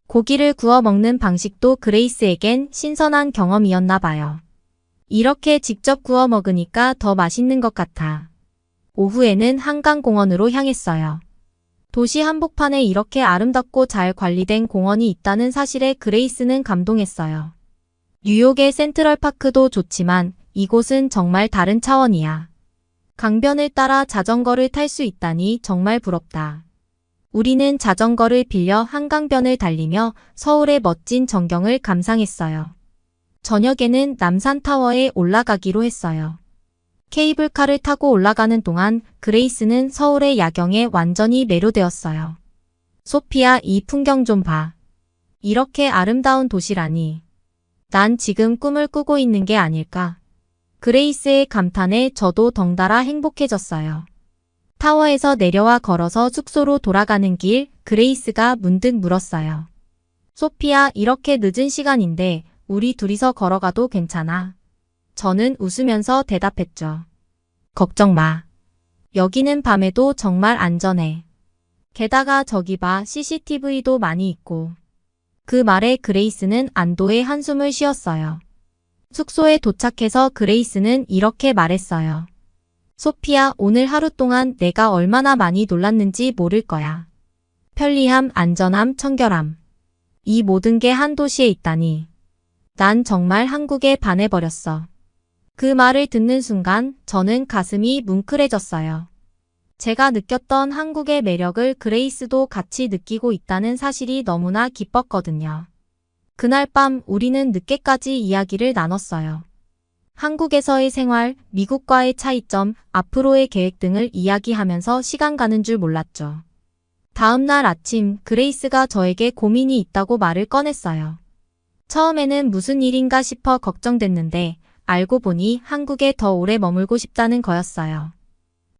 [SPEAKER 3] 고기를 구워 먹는 방식도 그레이스에겐 신선한 경험이었나 봐요. 이렇게 직접 구워 먹으니까 더 맛있는 것 같아. 오후에는 한강공원으로 향했어요. 도시 한복판에 이렇게 아름답고 잘 관리된 공원이 있다는 사실에 그레이스는 감동했어요. 뉴욕의 센트럴파크도 좋지만 이곳은 정말 다른 차원이야. 강변을 따라 자전거를 탈 수 있다니 정말 부럽다. 우리는 자전거를 빌려 한강변을 달리며 서울의 멋진 전경을 감상했어요. 저녁에는 남산타워에 올라가기로 했어요. 케이블카를 타고 올라가는 동안 그레이스는 서울의 야경에 완전히 매료되었어요. 소피아, 이 풍경 좀 봐. 이렇게 아름다운 도시라니. 난 지금 꿈을 꾸고 있는 게 아닐까. 그레이스의 감탄에 저도 덩달아 행복해졌어요. 타워에서 내려와 걸어서 숙소로 돌아가는 길, 그레이스가 문득 물었어요. 소피아, 이렇게 늦은 시간인데 우리 둘이서 걸어가도 괜찮아? 저는 웃으면서 대답했죠. 걱정 마. 여기는 밤에도 정말 안전해. 게다가 저기 봐, CCTV도 많이 있고. 그 말에 그레이스는 안도의 한숨을 쉬었어요. 숙소에 도착해서 그레이스는 이렇게 말했어요. 소피아, 오늘 하루 동안 내가 얼마나 많이 놀랐는지 모를 거야. 편리함, 안전함, 청결함. 이 모든 게 한 도시에 있다니. 난 정말 한국에 반해버렸어. 그 말을 듣는 순간 저는 가슴이 뭉클해졌어요. 제가 느꼈던 한국의 매력을 그레이스도 같이 느끼고 있다는 사실이 너무나 기뻤거든요. 그날 밤 우리는 늦게까지 이야기를 나눴어요. 한국에서의 생활, 미국과의 차이점, 앞으로의 계획 등을 이야기하면서 시간 가는 줄 몰랐죠. 다음 날 아침 그레이스가 저에게 고민이 있다고 말을 꺼냈어요. 처음에는 무슨 일인가 싶어 걱정됐는데 알고 보니 한국에 더 오래 머물고 싶다는 거였어요.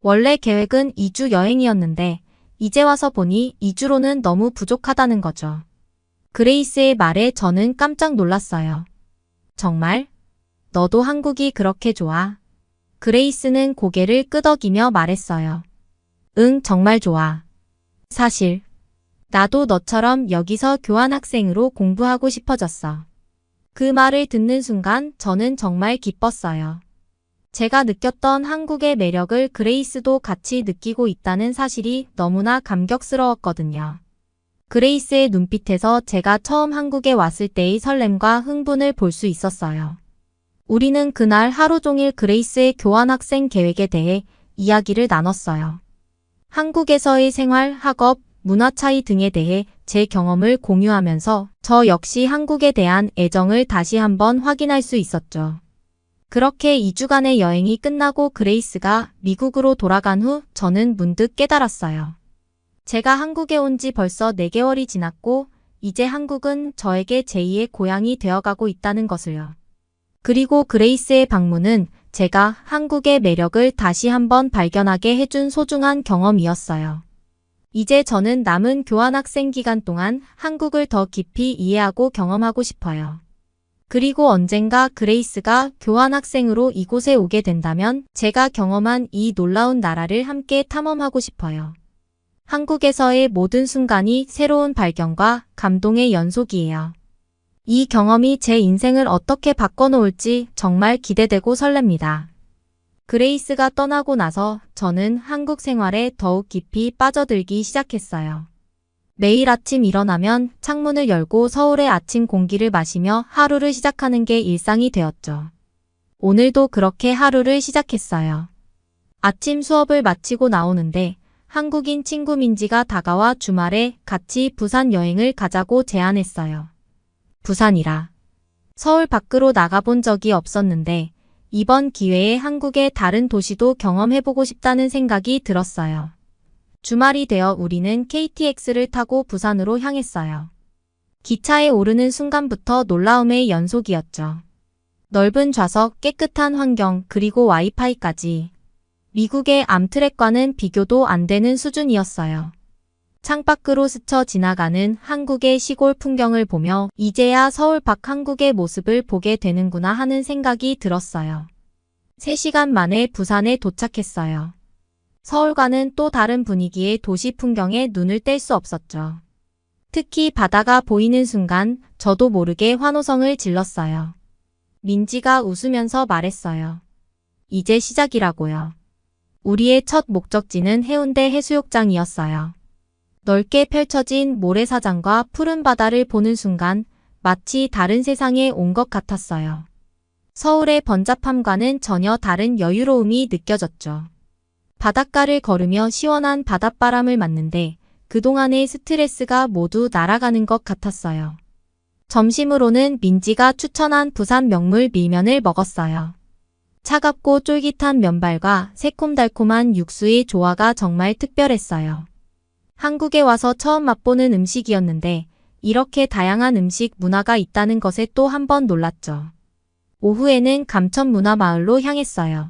[SPEAKER 3] 원래 계획은 2주 여행이었는데 이제 와서 보니 2주로는 너무 부족하다는 거죠. 그레이스의 말에 저는 깜짝 놀랐어요. 정말? 너도 한국이 그렇게 좋아? 그레이스는 고개를 끄덕이며 말했어요. 응, 정말 좋아. 사실, 나도 너처럼 여기서 교환학생으로 공부하고 싶어졌어. 그 말을 듣는 순간 저는 정말 기뻤어요. 제가 느꼈던 한국의 매력을 그레이스도 같이 느끼고 있다는 사실이 너무나 감격스러웠거든요. 그레이스의 눈빛에서 제가 처음 한국에 왔을 때의 설렘과 흥분을 볼 수 있었어요. 우리는 그날 하루 종일 그레이스의 교환학생 계획에 대해 이야기를 나눴어요. 한국에서의 생활, 학업, 문화 차이 등에 대해 제 경험을 공유하면서 저 역시 한국에 대한 애정을 다시 한번 확인할 수 있었죠. 그렇게 2주간의 여행이 끝나고 그레이스가 미국으로 돌아간 후 저는 문득 깨달았어요. 제가 한국에 온 지 벌써 4개월이 지났고 이제 한국은 저에게 제2의 고향이 되어가고 있다는 것을요. 그리고 그레이스의 방문은 제가 한국의 매력을 다시 한번 발견하게 해준 소중한 경험이었어요. 이제 저는 남은 교환학생 기간 동안 한국을 더 깊이 이해하고 경험하고 싶어요. 그리고 언젠가 그레이스가 교환학생으로 이곳에 오게 된다면 제가 경험한 이 놀라운 나라를 함께 탐험하고 싶어요. 한국에서의 모든 순간이 새로운 발견과 감동의 연속이에요. 이 경험이 제 인생을 어떻게 바꿔놓을지 정말 기대되고 설렙니다. 그레이스가 떠나고 나서 저는 한국 생활에 더욱 깊이 빠져들기 시작했어요. 매일 아침 일어나면 창문을 열고 서울의 아침 공기를 마시며 하루를 시작하는 게 일상이 되었죠. 오늘도 그렇게 하루를 시작했어요. 아침 수업을 마치고 나오는데 한국인 친구 민지가 다가와 주말에 같이 부산 여행을 가자고 제안했어요. 부산이라. 서울 밖으로 나가본 적이 없었는데 이번 기회에 한국의 다른 도시도 경험해보고 싶다는 생각이 들었어요. 주말이 되어 우리는 KTX를 타고 부산으로 향했어요. 기차에 오르는 순간부터 놀라움의 연속이었죠. 넓은 좌석, 깨끗한 환경, 그리고 와이파이까지. 미국의 암트랙과는 비교도 안 되는 수준이었어요. 창밖으로 스쳐 지나가는 한국의 시골 풍경을 보며 이제야 서울 밖 한국의 모습을 보게 되는구나 하는 생각이 들었어요. 3시간 만에 부산에 도착했어요. 서울과는 또 다른 분위기의 도시 풍경에 눈을 뗄 수 없었죠. 특히 바다가 보이는 순간 저도 모르게 환호성을 질렀어요. 민지가 웃으면서 말했어요. 이제 시작이라고요. 우리의 첫 목적지는 해운대 해수욕장이었어요. 넓게 펼쳐진 모래사장과 푸른 바다를 보는 순간 마치 다른 세상에 온 것 같았어요. 서울의 번잡함과는 전혀 다른 여유로움이 느껴졌죠. 바닷가를 걸으며 시원한 바닷바람을 맞는데 그동안의 스트레스가 모두 날아가는 것 같았어요. 점심으로는 민지가 추천한 부산 명물 밀면을 먹었어요. 차갑고 쫄깃한 면발과 새콤달콤한 육수의 조화가 정말 특별했어요. 한국에 와서 처음 맛보는 음식이었는데 이렇게 다양한 음식 문화가 있다는 것에 또 한 번 놀랐죠. 오후에는 감천문화마을로 향했어요.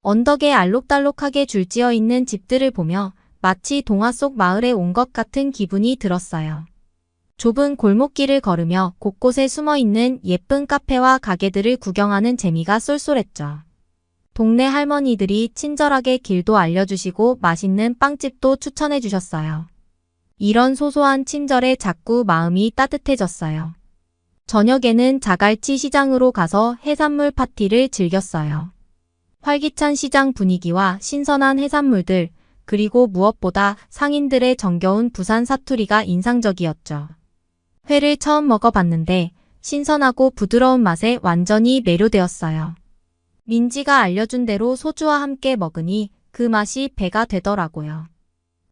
[SPEAKER 3] 언덕에 알록달록하게 줄지어 있는 집들을 보며 마치 동화 속 마을에 온 것 같은 기분이 들었어요. 좁은 골목길을 걸으며 곳곳에 숨어있는 예쁜 카페와 가게들을 구경하는 재미가 쏠쏠했죠. 동네 할머니들이 친절하게 길도 알려주시고 맛있는 빵집도 추천해 주셨어요. 이런 소소한 친절에 자꾸 마음이 따뜻해졌어요. 저녁에는 자갈치 시장으로 가서 해산물 파티를 즐겼어요. 활기찬 시장 분위기와 신선한 해산물들, 그리고 무엇보다 상인들의 정겨운 부산 사투리가 인상적이었죠. 회를 처음 먹어봤는데 신선하고 부드러운 맛에 완전히 매료되었어요. 민지가 알려준 대로 소주와 함께 먹으니 그 맛이 배가 되더라고요.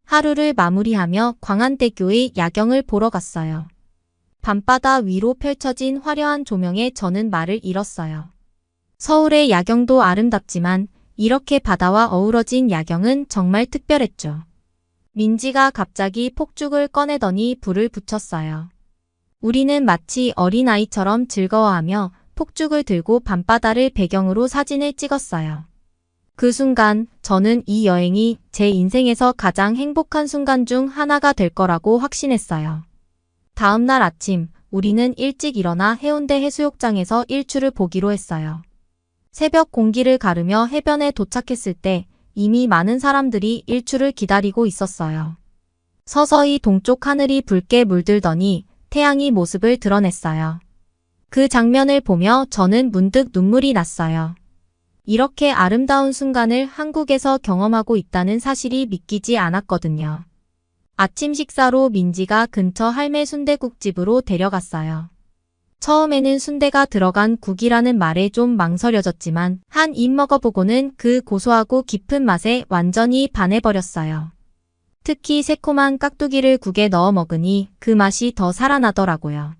[SPEAKER 3] 하루를 마무리하며 광안대교의 야경을 보러 갔어요. 밤바다 위로 펼쳐진 화려한 조명에 저는 말을 잃었어요. 서울의 야경도 아름답지만 이렇게 바다와 어우러진 야경은 정말 특별했죠. 민지가 갑자기 폭죽을 꺼내더니 불을 붙였어요. 우리는 마치 어린아이처럼 즐거워하며 폭죽을 들고 밤바다를 배경으로 사진을 찍었어요. 그 순간 저는 이 여행이 제 인생에서 가장 행복한 순간 중 하나가 될 거라고 확신했어요. 다음 날 아침, 우리는 일찍 일어나 해운대 해수욕장에서 일출을 보기로 했어요. 새벽 공기를 가르며 해변에 도착했을 때 이미 많은 사람들이 일출을 기다리고 있었어요. 서서히 동쪽 하늘이 붉게 물들더니 태양이 모습을 드러냈어요. 그 장면을 보며 저는 문득 눈물이 났어요. 이렇게 아름다운 순간을 한국에서 경험하고 있다는 사실이 믿기지 않았거든요. 아침 식사로 민지가 근처 할매 순댓국집으로 데려갔어요. 처음에는 순대가 들어간 국이라는 말에 좀 망설여졌지만 한 입 먹어보고는 그 고소하고 깊은 맛에 완전히 반해버렸어요. 특히 새콤한 깍두기를 국에 넣어 먹으니 그 맛이 더 살아나더라고요.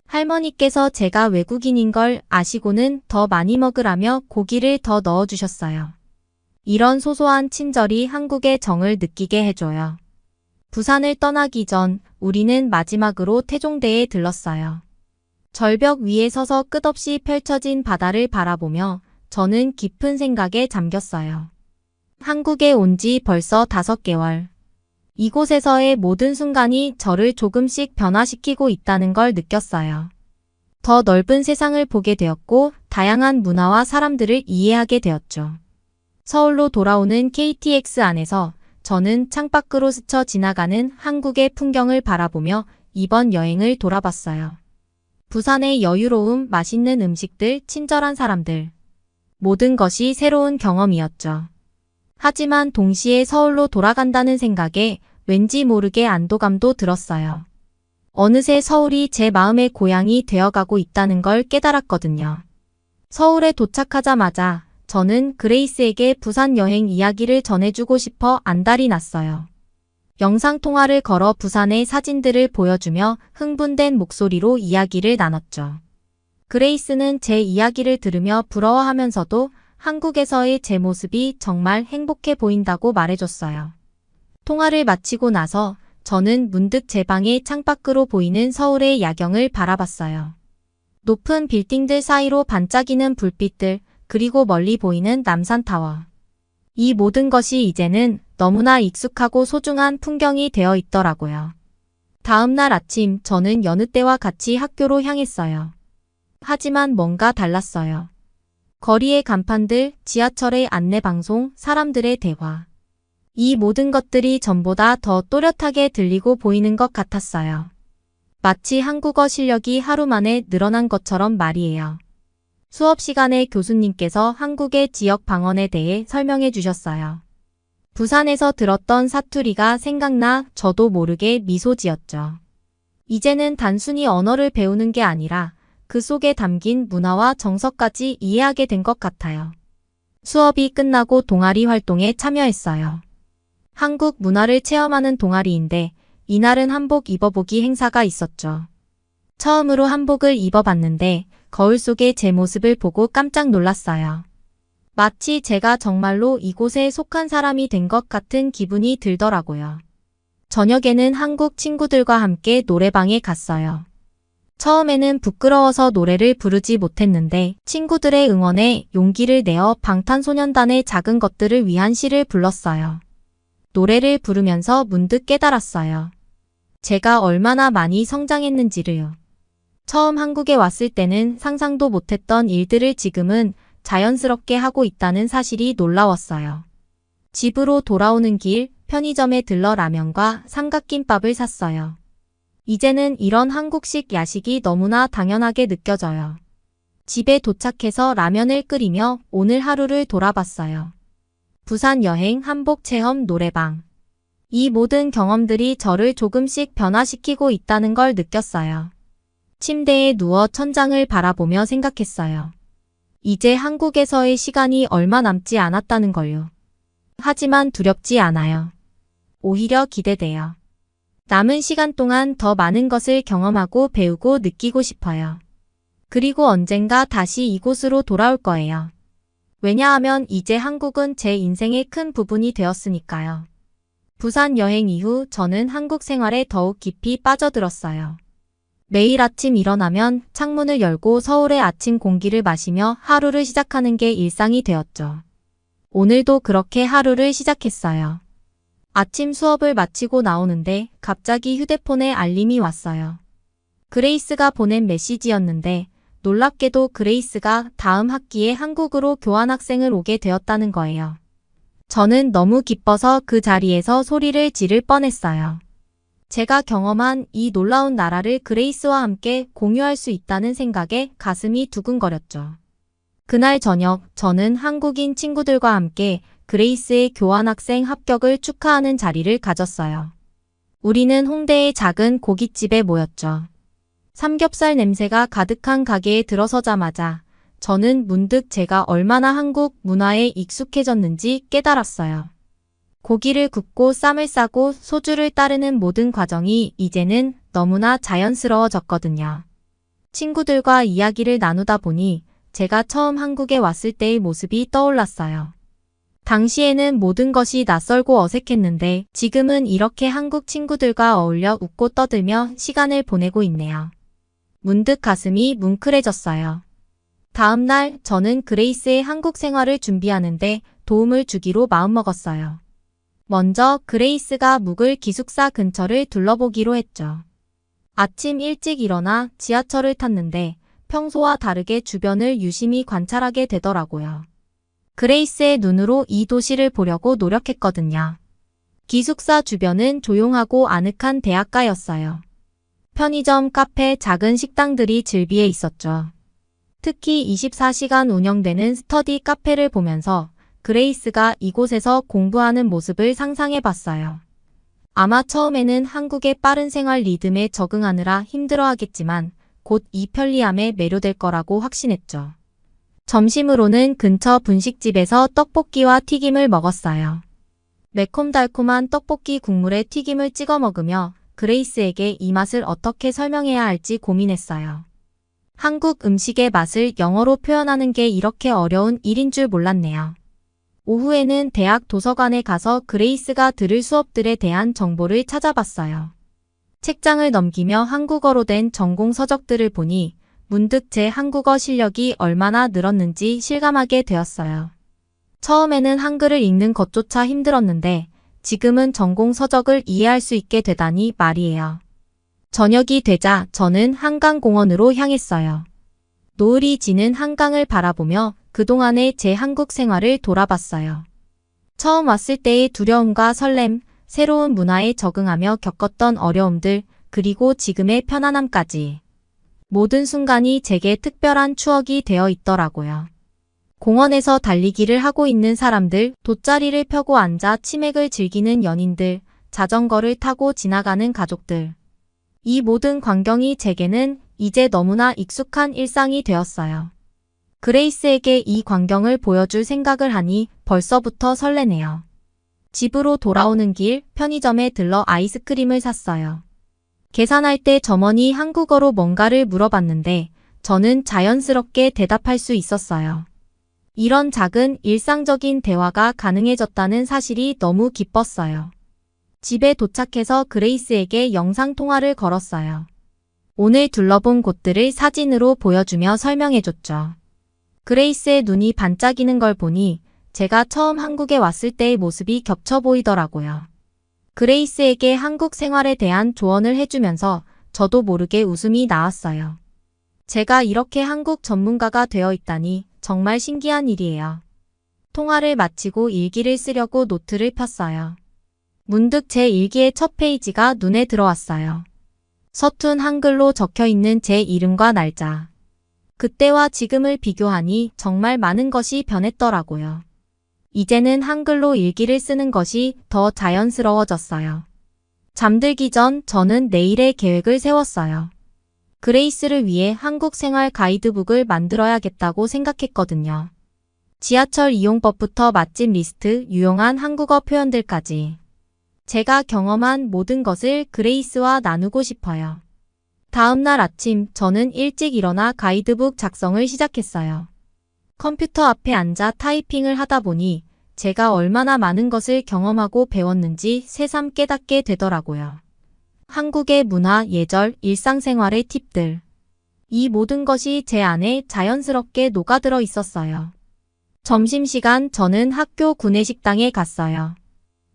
[SPEAKER 3] 할머니께서 제가 외국인인 걸 아시고는 더 많이 먹으라며 고기를 더 넣어주셨어요. 이런 소소한 친절이 한국의 정을 느끼게 해줘요. 부산을 떠나기 전 우리는 마지막으로 태종대에 들렀어요. 절벽 위에 서서 끝없이 펼쳐진 바다를 바라보며 저는 깊은 생각에 잠겼어요. 한국에 온 지 벌써 5개월. 이곳에서의 모든 순간이 저를 조금씩 변화시키고 있다는 걸 느꼈어요. 더 넓은 세상을 보게 되었고 다양한 문화와 사람들을 이해하게 되었죠. 서울로 돌아오는 KTX 안에서 저는 창밖으로 스쳐 지나가는 한국의 풍경을 바라보며 이번 여행을 돌아봤어요. 부산의 여유로움, 맛있는 음식들, 친절한 사람들. 모든 것이 새로운 경험이었죠. 하지만 동시에 서울로 돌아간다는 생각에 왠지 모르게 안도감도 들었어요. 어느새 서울이 제 마음의 고향이 되어가고 있다는 걸 깨달았거든요. 서울에 도착하자마자 저는 그레이스에게 부산 여행 이야기를 전해주고 싶어 안달이 났어요. 영상통화를 걸어 부산의 사진들을 보여주며 흥분된 목소리로 이야기를 나눴죠. 그레이스는 제 이야기를 들으며 부러워하면서도 한국에서의 제 모습이 정말 행복해 보인다고 말해줬어요. 통화를 마치고 나서 저는 문득 제 방의 창밖으로 보이는 서울의 야경을 바라봤어요. 높은 빌딩들 사이로 반짝이는 불빛들, 그리고 멀리 보이는 남산타워. 이 모든 것이 이제는 너무나 익숙하고 소중한 풍경이 되어 있더라고요. 다음 날 아침 저는 여느 때와 같이 학교로 향했어요. 하지만 뭔가 달랐어요. 거리의 간판들, 지하철의 안내방송, 사람들의 대화. 이 모든 것들이 전보다 더 또렷하게 들리고 보이는 것 같았어요. 마치 한국어 실력이 하루 만에 늘어난 것처럼 말이에요. 수업 시간에 교수님께서 한국의 지역 방언에 대해 설명해 주셨어요. 부산에서 들었던 사투리가 생각나 저도 모르게 미소 지었죠. 이제는 단순히 언어를 배우는 게 아니라 그 속에 담긴 문화와 정서까지 이해하게 된 것 같아요. 수업이 끝나고 동아리 활동에 참여했어요. 한국 문화를 체험하는 동아리인데 이날은 한복 입어보기 행사가 있었죠. 처음으로 한복을 입어봤는데 거울 속의 제 모습을 보고 깜짝 놀랐어요. 마치 제가 정말로 이곳에 속한 사람이 된 것 같은 기분이 들더라고요. 저녁에는 한국 친구들과 함께 노래방에 갔어요. 처음에는 부끄러워서 노래를 부르지 못했는데 친구들의 응원에 용기를 내어 방탄소년단의 작은 것들을 위한 시를 불렀어요. 노래를 부르면서 문득 깨달았어요. 제가 얼마나 많이 성장했는지를요. 처음 한국에 왔을 때는 상상도 못했던 일들을 지금은 자연스럽게 하고 있다는 사실이 놀라웠어요. 집으로 돌아오는 길, 편의점에 들러 라면과 삼각김밥을 샀어요. 이제는 이런 한국식 야식이 너무나 당연하게 느껴져요. 집에 도착해서 라면을 끓이며 오늘 하루를 돌아봤어요. 부산 여행, 한복 체험, 노래방. 이 모든 경험들이 저를 조금씩 변화시키고 있다는 걸 느꼈어요. 침대에 누워 천장을 바라보며 생각했어요. 이제 한국에서의 시간이 얼마 남지 않았다는 걸요. 하지만 두렵지 않아요. 오히려 기대돼요. 남은 시간 동안 더 많은 것을 경험하고 배우고 느끼고 싶어요. 그리고 언젠가 다시 이곳으로 돌아올 거예요. 왜냐하면 이제 한국은 제 인생의 큰 부분이 되었으니까요. 부산 여행 이후 저는 한국 생활에 더욱 깊이 빠져들었어요. 매일 아침 일어나면 창문을 열고 서울의 아침 공기를 마시며 하루를 시작하는 게 일상이 되었죠. 오늘도 그렇게 하루를 시작했어요. 아침 수업을 마치고 나오는데 갑자기 휴대폰에 알림이 왔어요. 그레이스가 보낸 메시지였는데 놀랍게도 그레이스가 다음 학기에 한국으로 교환학생을 오게 되었다는 거예요. 저는 너무 기뻐서 그 자리에서 소리를 지를 뻔했어요. 제가 경험한 이 놀라운 나라를 그레이스와 함께 공유할 수 있다는 생각에 가슴이 두근거렸죠. 그날 저녁 저는 한국인 친구들과 함께 그레이스의 교환학생 합격을 축하하는 자리를 가졌어요. 우리는 홍대의 작은 고깃집에 모였죠. 삼겹살 냄새가 가득한 가게에 들어서자마자 저는 문득 제가 얼마나 한국 문화에 익숙해졌는지 깨달았어요. 고기를 굽고 쌈을 싸고 소주를 따르는 모든 과정이 이제는 너무나 자연스러워졌거든요. 친구들과 이야기를 나누다 보니 제가 처음 한국에 왔을 때의 모습이 떠올랐어요. 당시에는 모든 것이 낯설고 어색했는데 지금은 이렇게 한국 친구들과 어울려 웃고 떠들며 시간을 보내고 있네요. 문득 가슴이 뭉클해졌어요. 다음 날 저는 그레이스의 한국 생활을 준비하는데 도움을 주기로 마음먹었어요. 먼저 그레이스가 묵을 기숙사 근처를 둘러보기로 했죠. 아침 일찍 일어나 지하철을 탔는데 평소와 다르게 주변을 유심히 관찰하게 되더라고요. 그레이스의 눈으로 이 도시를 보려고 노력했거든요. 기숙사 주변은 조용하고 아늑한 대학가였어요. 편의점, 카페, 작은 식당들이 즐비해 있었죠. 특히 24시간 운영되는 스터디 카페를 보면서 그레이스가 이곳에서 공부하는 모습을 상상해 봤어요. 아마 처음에는 한국의 빠른 생활 리듬에 적응하느라 힘들어하겠지만 곧 이 편리함에 매료될 거라고 확신했죠. 점심으로는 근처 분식집에서 떡볶이와 튀김을 먹었어요. 매콤달콤한 떡볶이 국물에 튀김을 찍어 먹으며 그레이스에게 이 맛을 어떻게 설명해야 할지 고민했어요. 한국 음식의 맛을 영어로 표현하는 게 이렇게 어려운 일인 줄 몰랐네요. 오후에는 대학 도서관에 가서 그레이스가 들을 수업들에 대한 정보를 찾아봤어요. 책장을 넘기며 한국어로 된 전공 서적들을 보니 문득 제 한국어 실력이 얼마나 늘었는지 실감하게 되었어요. 처음에는 한글을 읽는 것조차 힘들었는데 지금은 전공 서적을 이해할 수 있게 되다니 말이에요. 저녁이 되자 저는 한강공원으로 향했어요. 노을이 지는 한강을 바라보며 그동안의 제 한국 생활을 돌아봤어요. 처음 왔을 때의 두려움과 설렘, 새로운 문화에 적응하며 겪었던 어려움들, 그리고 지금의 편안함까지. 모든 순간이 제게 특별한 추억이 되어 있더라고요. 공원에서 달리기를 하고 있는 사람들, 돗자리를 펴고 앉아 치맥을 즐기는 연인들, 자전거를 타고 지나가는 가족들. 이 모든 광경이 제게는 이제 너무나 익숙한 일상이 되었어요. 그레이스에게 이 광경을 보여줄 생각을 하니 벌써부터 설레네요. 집으로 돌아오는 길 편의점에 들러 아이스크림을 샀어요. 계산할 때 점원이 한국어로 뭔가를 물어봤는데 저는 자연스럽게 대답할 수 있었어요. 이런 작은 일상적인 대화가 가능해졌다는 사실이 너무 기뻤어요. 집에 도착해서 그레이스에게 영상통화를 걸었어요. 오늘 둘러본 곳들을 사진으로 보여주며 설명해줬죠. 그레이스의 눈이 반짝이는 걸 보니 제가 처음 한국에 왔을 때의 모습이 겹쳐 보이더라고요. 그레이스에게 한국 생활에 대한 조언을 해주면서 저도 모르게 웃음이 나왔어요. 제가 이렇게 한국 전문가가 되어 있다니 정말 신기한 일이에요. 통화를 마치고 일기를 쓰려고 노트를 폈어요. 문득 제 일기의 첫 페이지가 눈에 들어왔어요. 서툰 한글로 적혀 있는 제 이름과 날짜. 그때와 지금을 비교하니 정말 많은 것이 변했더라고요. 이제는 한글로 일기를 쓰는 것이 더 자연스러워졌어요. 잠들기 전 저는 내일의 계획을 세웠어요. 그레이스를 위해 한국 생활 가이드북을 만들어야겠다고 생각했거든요. 지하철 이용법부터 맛집 리스트, 유용한 한국어 표현들까지. 제가 경험한 모든 것을 그레이스와 나누고 싶어요. 다음 날 아침 저는 일찍 일어나 가이드북 작성을 시작했어요. 컴퓨터 앞에 앉아 타이핑을 하다 보니 제가 얼마나 많은 것을 경험하고 배웠는지 새삼 깨닫게 되더라고요. 한국의 문화, 예절, 일상생활의 팁들. 이 모든 것이 제 안에 자연스럽게 녹아들어 있었어요. 점심시간 저는 학교 구내식당에 갔어요.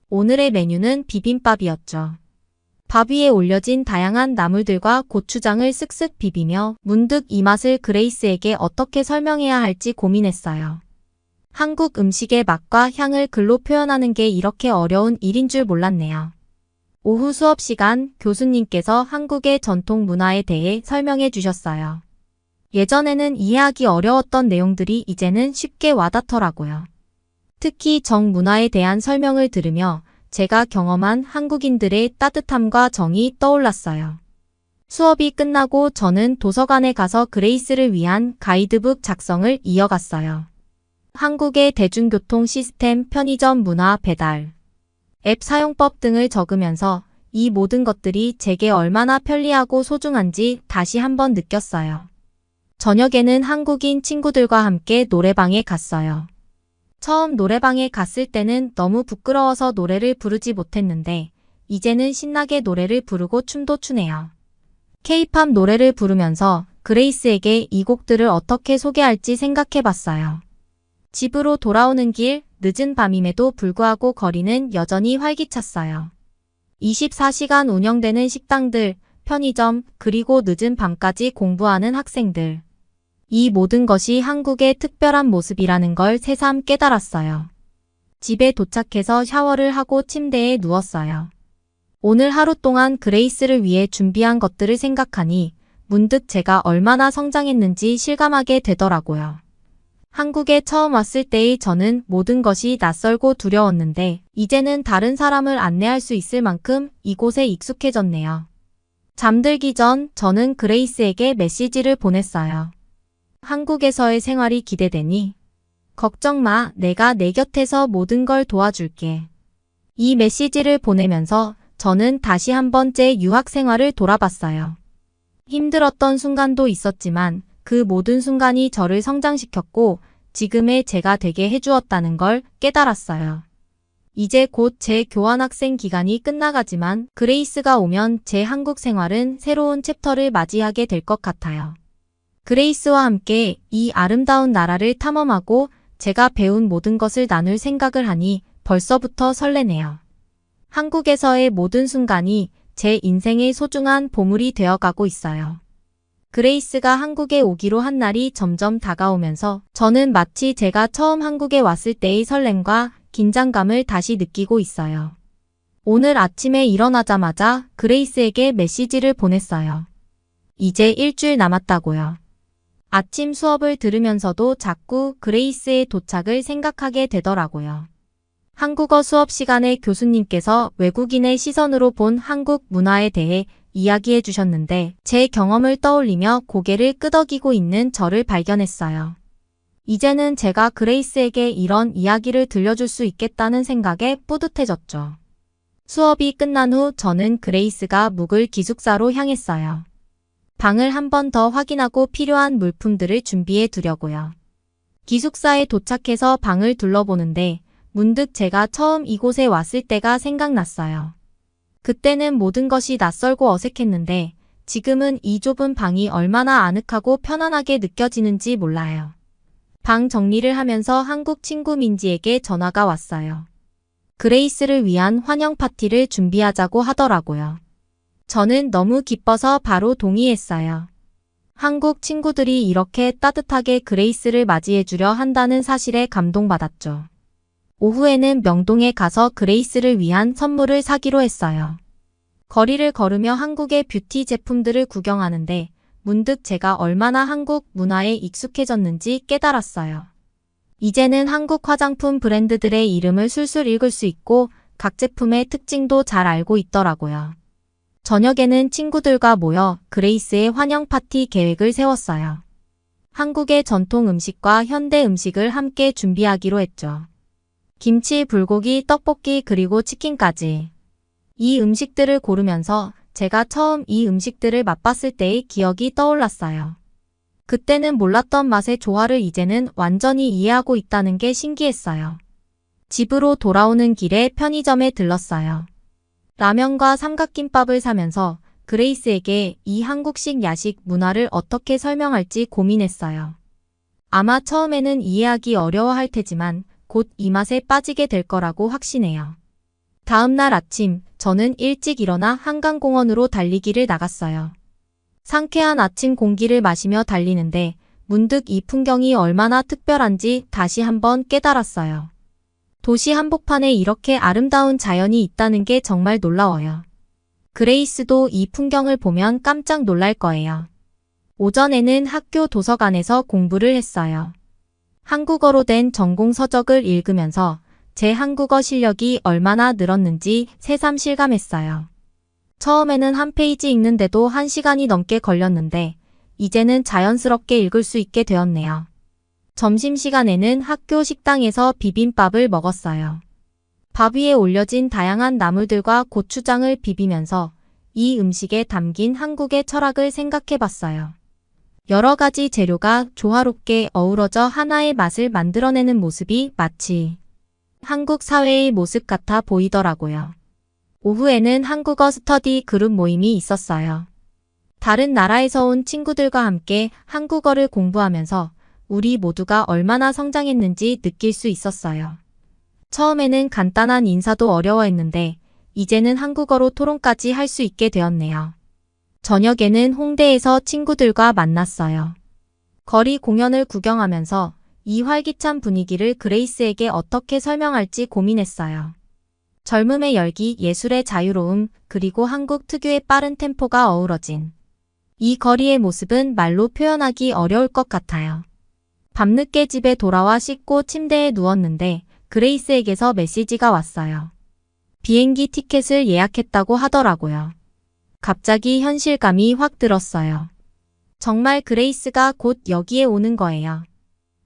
[SPEAKER 3] 오늘의 메뉴는 비빔밥이었죠. 밥 위에 올려진 다양한 나물들과 고추장을 쓱쓱 비비며 문득 이 맛을 그레이스에게 어떻게 설명해야 할지 고민했어요. 한국 음식의 맛과 향을 글로 표현하는 게 이렇게 어려운 일인 줄 몰랐네요. 오후 수업 시간 교수님께서 한국의 전통 문화에 대해 설명해 주셨어요. 예전에는 이해하기 어려웠던 내용들이 이제는 쉽게 와닿더라고요. 특히 정 문화에 대한 설명을 들으며 제가 경험한 한국인들의 따뜻함과 정이 떠올랐어요. 수업이 끝나고 저는 도서관에 가서 그레이스를 위한 가이드북 작성을 이어갔어요. 한국의 대중교통 시스템, 편의점 문화, 배달, 앱 사용법 등을 적으면서 이 모든 것들이 제게 얼마나 편리하고 소중한지 다시 한번 느꼈어요. 저녁에는 한국인 친구들과 함께 노래방에 갔어요. 처음 노래방에 갔을 때는 너무 부끄러워서 노래를 부르지 못했는데 이제는 신나게 노래를 부르고 춤도 추네요. K-팝 노래를 부르면서 그레이스에게 이 곡들을 어떻게 소개할지 생각해봤어요. 집으로 돌아오는 길, 늦은 밤임에도 불구하고 거리는 여전히 활기찼어요. 24시간 운영되는 식당들, 편의점, 그리고 늦은 밤까지 공부하는 학생들. 이 모든 것이 한국의 특별한 모습이라는 걸 새삼 깨달았어요. 집에 도착해서 샤워를 하고 침대에 누웠어요. 오늘 하루 동안 그레이스를 위해 준비한 것들을 생각하니 문득 제가 얼마나 성장했는지 실감하게 되더라고요. 한국에 처음 왔을 때의 저는 모든 것이 낯설고 두려웠는데 이제는 다른 사람을 안내할 수 있을 만큼 이곳에 익숙해졌네요. 잠들기 전 저는 그레이스에게 메시지를 보냈어요. 한국에서의 생활이 기대되니 걱정 마, 내가 내 곁에서 모든 걸 도와줄게. 이 메시지를 보내면서 저는 다시 한 번째 유학 생활을 돌아봤어요. 힘들었던 순간도 있었지만 그 모든 순간이 저를 성장시켰고 지금의 제가 되게 해주었다는 걸 깨달았어요. 이제 곧 제 교환학생 기간이 끝나가지만 그레이스가 오면 제 한국 생활은 새로운 챕터를 맞이하게 될 것 같아요. 그레이스와 함께 이 아름다운 나라를 탐험하고 제가 배운 모든 것을 나눌 생각을 하니 벌써부터 설레네요. 한국에서의 모든 순간이 제 인생의 소중한 보물이 되어가고 있어요. 그레이스가 한국에 오기로 한 날이 점점 다가오면서 저는 마치 제가 처음 한국에 왔을 때의 설렘과 긴장감을 다시 느끼고 있어요. 오늘 아침에 일어나자마자 그레이스에게 메시지를 보냈어요. 이제 일주일 남았다고요. 아침 수업을 들으면서도 자꾸 그레이스의 도착을 생각하게 되더라고요. 한국어 수업 시간에 교수님께서 외국인의 시선으로 본 한국 문화에 대해 이야기해 주셨는데 제 경험을 떠올리며 고개를 끄덕이고 있는 저를 발견했어요. 이제는 제가 그레이스에게 이런 이야기를 들려줄 수 있겠다는 생각에 뿌듯해졌죠. 수업이 끝난 후 저는 그레이스가 묵을 기숙사로 향했어요. 방을 한 번 더 확인하고 필요한 물품들을 준비해 두려고요. 기숙사에 도착해서 방을 둘러보는데 문득 제가 처음 이곳에 왔을 때가 생각났어요. 그때는 모든 것이 낯설고 어색했는데 지금은 이 좁은 방이 얼마나 아늑하고 편안하게 느껴지는지 몰라요. 방 정리를 하면서 한국 친구 민지에게 전화가 왔어요. 그레이스를 위한 환영 파티를 준비하자고 하더라고요. 저는 너무 기뻐서 바로 동의했어요. 한국 친구들이 이렇게 따뜻하게 그레이스를 맞이해주려 한다는 사실에 감동받았죠. 오후에는 명동에 가서 그레이스를 위한 선물을 사기로 했어요. 거리를 걸으며 한국의 뷰티 제품들을 구경하는데 문득 제가 얼마나 한국 문화에 익숙해졌는지 깨달았어요. 이제는 한국 화장품 브랜드들의 이름을 술술 읽을 수 있고 각 제품의 특징도 잘 알고 있더라고요. 저녁에는 친구들과 모여 그레이스의 환영 파티 계획을 세웠어요. 한국의 전통 음식과 현대 음식을 함께 준비하기로 했죠. 김치, 불고기, 떡볶이 그리고 치킨까지. 이 음식들을 고르면서 제가 처음 이 음식들을 맛봤을 때의 기억이 떠올랐어요. 그때는 몰랐던 맛의 조화를 이제는 완전히 이해하고 있다는 게 신기했어요. 집으로 돌아오는 길에 편의점에 들렀어요. 라면과 삼각김밥을 사면서 그레이스에게 이 한국식 야식 문화를 어떻게 설명할지 고민했어요. 아마 처음에는 이해하기 어려워할 테지만 곧 이 맛에 빠지게 될 거라고 확신해요. 다음 날 아침 저는 일찍 일어나 한강공원으로 달리기를 나갔어요. 상쾌한 아침 공기를 마시며 달리는데 문득 이 풍경이 얼마나 특별한지 다시 한번 깨달았어요. 도시 한복판에 이렇게 아름다운 자연이 있다는 게 정말 놀라워요. 그레이스도 이 풍경을 보면 깜짝 놀랄 거예요. 오전에는 학교 도서관에서 공부를 했어요. 한국어로 된 전공 서적을 읽으면서 제 한국어 실력이 얼마나 늘었는지 새삼 실감했어요. 처음에는 한 페이지 읽는데도 1시간이 넘게 걸렸는데 이제는 자연스럽게 읽을 수 있게 되었네요. 점심시간에는 학교 식당에서 비빔밥을 먹었어요. 밥 위에 올려진 다양한 나물들과 고추장을 비비면서 이 음식에 담긴 한국의 철학을 생각해봤어요. 여러 가지 재료가 조화롭게 어우러져 하나의 맛을 만들어내는 모습이 마치 한국 사회의 모습 같아 보이더라고요. 오후에는 한국어 스터디 그룹 모임이 있었어요. 다른 나라에서 온 친구들과 함께 한국어를 공부하면서 우리 모두가 얼마나 성장했는지 느낄 수 있었어요. 처음에는 간단한 인사도 어려워했는데 이제는 한국어로 토론까지 할 수 있게 되었네요. 저녁에는 홍대에서 친구들과 만났어요. 거리 공연을 구경하면서 이 활기찬 분위기를 그레이스에게 어떻게 설명할지 고민했어요. 젊음의 열기, 예술의 자유로움, 그리고 한국 특유의 빠른 템포가 어우러진 이 거리의 모습은 말로 표현하기 어려울 것 같아요. 밤늦게 집에 돌아와 씻고 침대에 누웠는데 그레이스에게서 메시지가 왔어요. 비행기 티켓을 예약했다고 하더라고요. 갑자기 현실감이 확 들었어요. 정말 그레이스가 곧 여기에 오는 거예요.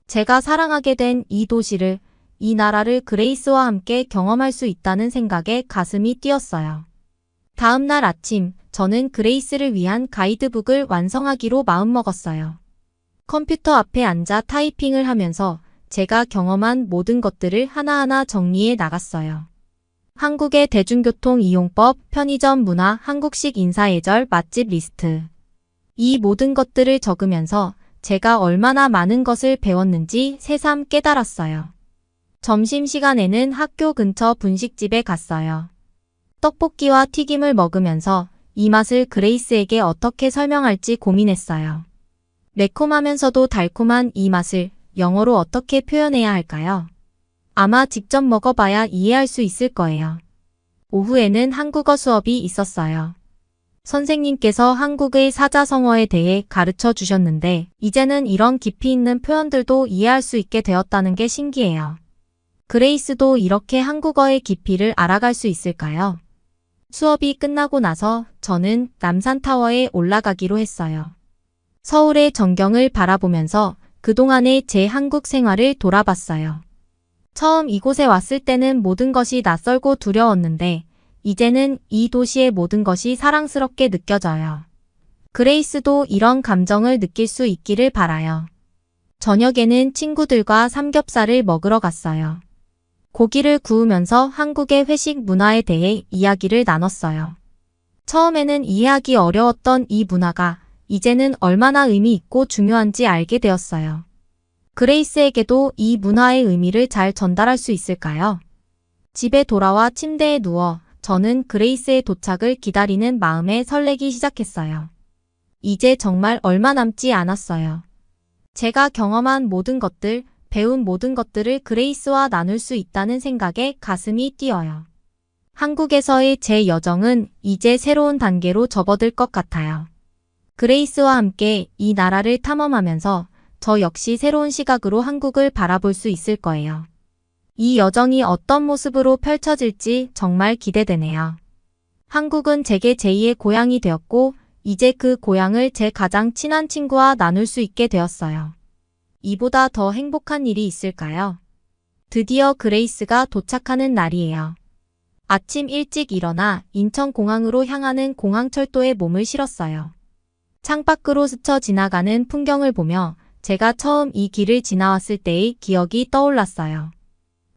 [SPEAKER 3] 제가 사랑하게 된 이 도시를, 이 나라를 그레이스와 함께 경험할 수 있다는 생각에 가슴이 뛰었어요. 다음 날 아침, 저는 그레이스를 위한 가이드북을 완성하기로 마음먹었어요. 컴퓨터 앞에 앉아 타이핑을 하면서 제가 경험한 모든 것들을 하나하나 정리해 나갔어요. 한국의 대중교통 이용법, 편의점 문화, 한국식 인사예절, 맛집 리스트. 이 모든 것들을 적으면서 제가 얼마나 많은 것을 배웠는지 새삼 깨달았어요. 점심시간에는 학교 근처 분식집에 갔어요. 떡볶이와 튀김을 먹으면서 이 맛을 그레이스에게 어떻게 설명할지 고민했어요. 매콤하면서도 달콤한 이 맛을 영어로 어떻게 표현해야 할까요? 아마 직접 먹어봐야 이해할 수 있을 거예요. 오후에는 한국어 수업이 있었어요. 선생님께서 한국의 사자성어에 대해 가르쳐 주셨는데 이제는 이런 깊이 있는 표현들도 이해할 수 있게 되었다는 게 신기해요. 그레이스도 이렇게 한국어의 깊이를 알아갈 수 있을까요? 수업이 끝나고 나서 저는 남산타워에 올라가기로 했어요. 서울의 전경을 바라보면서 그동안의 제 한국 생활을 돌아봤어요. 처음 이곳에 왔을 때는 모든 것이 낯설고 두려웠는데 이제는 이 도시의 모든 것이 사랑스럽게 느껴져요. 그레이스도 이런 감정을 느낄 수 있기를 바라요. 저녁에는 친구들과 삼겹살을 먹으러 갔어요. 고기를 구우면서 한국의 회식 문화에 대해 이야기를 나눴어요. 처음에는 이해하기 어려웠던 이 문화가 이제는 얼마나 의미 있고 중요한지 알게 되었어요. 그레이스에게도 이 문화의 의미를 잘 전달할 수 있을까요? 집에 돌아와 침대에 누워 저는 그레이스의 도착을 기다리는 마음에 설레기 시작했어요. 이제 정말 얼마 남지 않았어요. 제가 경험한 모든 것들, 배운 모든 것들을 그레이스와 나눌 수 있다는 생각에 가슴이 뛰어요. 한국에서의 제 여정은 이제 새로운 단계로 접어들 것 같아요. 그레이스와 함께 이 나라를 탐험하면서 저 역시 새로운 시각으로 한국을 바라볼 수 있을 거예요. 이 여정이 어떤 모습으로 펼쳐질지 정말 기대되네요. 한국은 제게 제2의 고향이 되었고 이제 그 고향을 제 가장 친한 친구와 나눌 수 있게 되었어요. 이보다 더 행복한 일이 있을까요? 드디어 그레이스가 도착하는 날이에요. 아침 일찍 일어나 인천공항으로 향하는 공항철도에 몸을 실었어요. 창밖으로 스쳐 지나가는 풍경을 보며 제가 처음 이 길을 지나왔을 때의 기억이 떠올랐어요.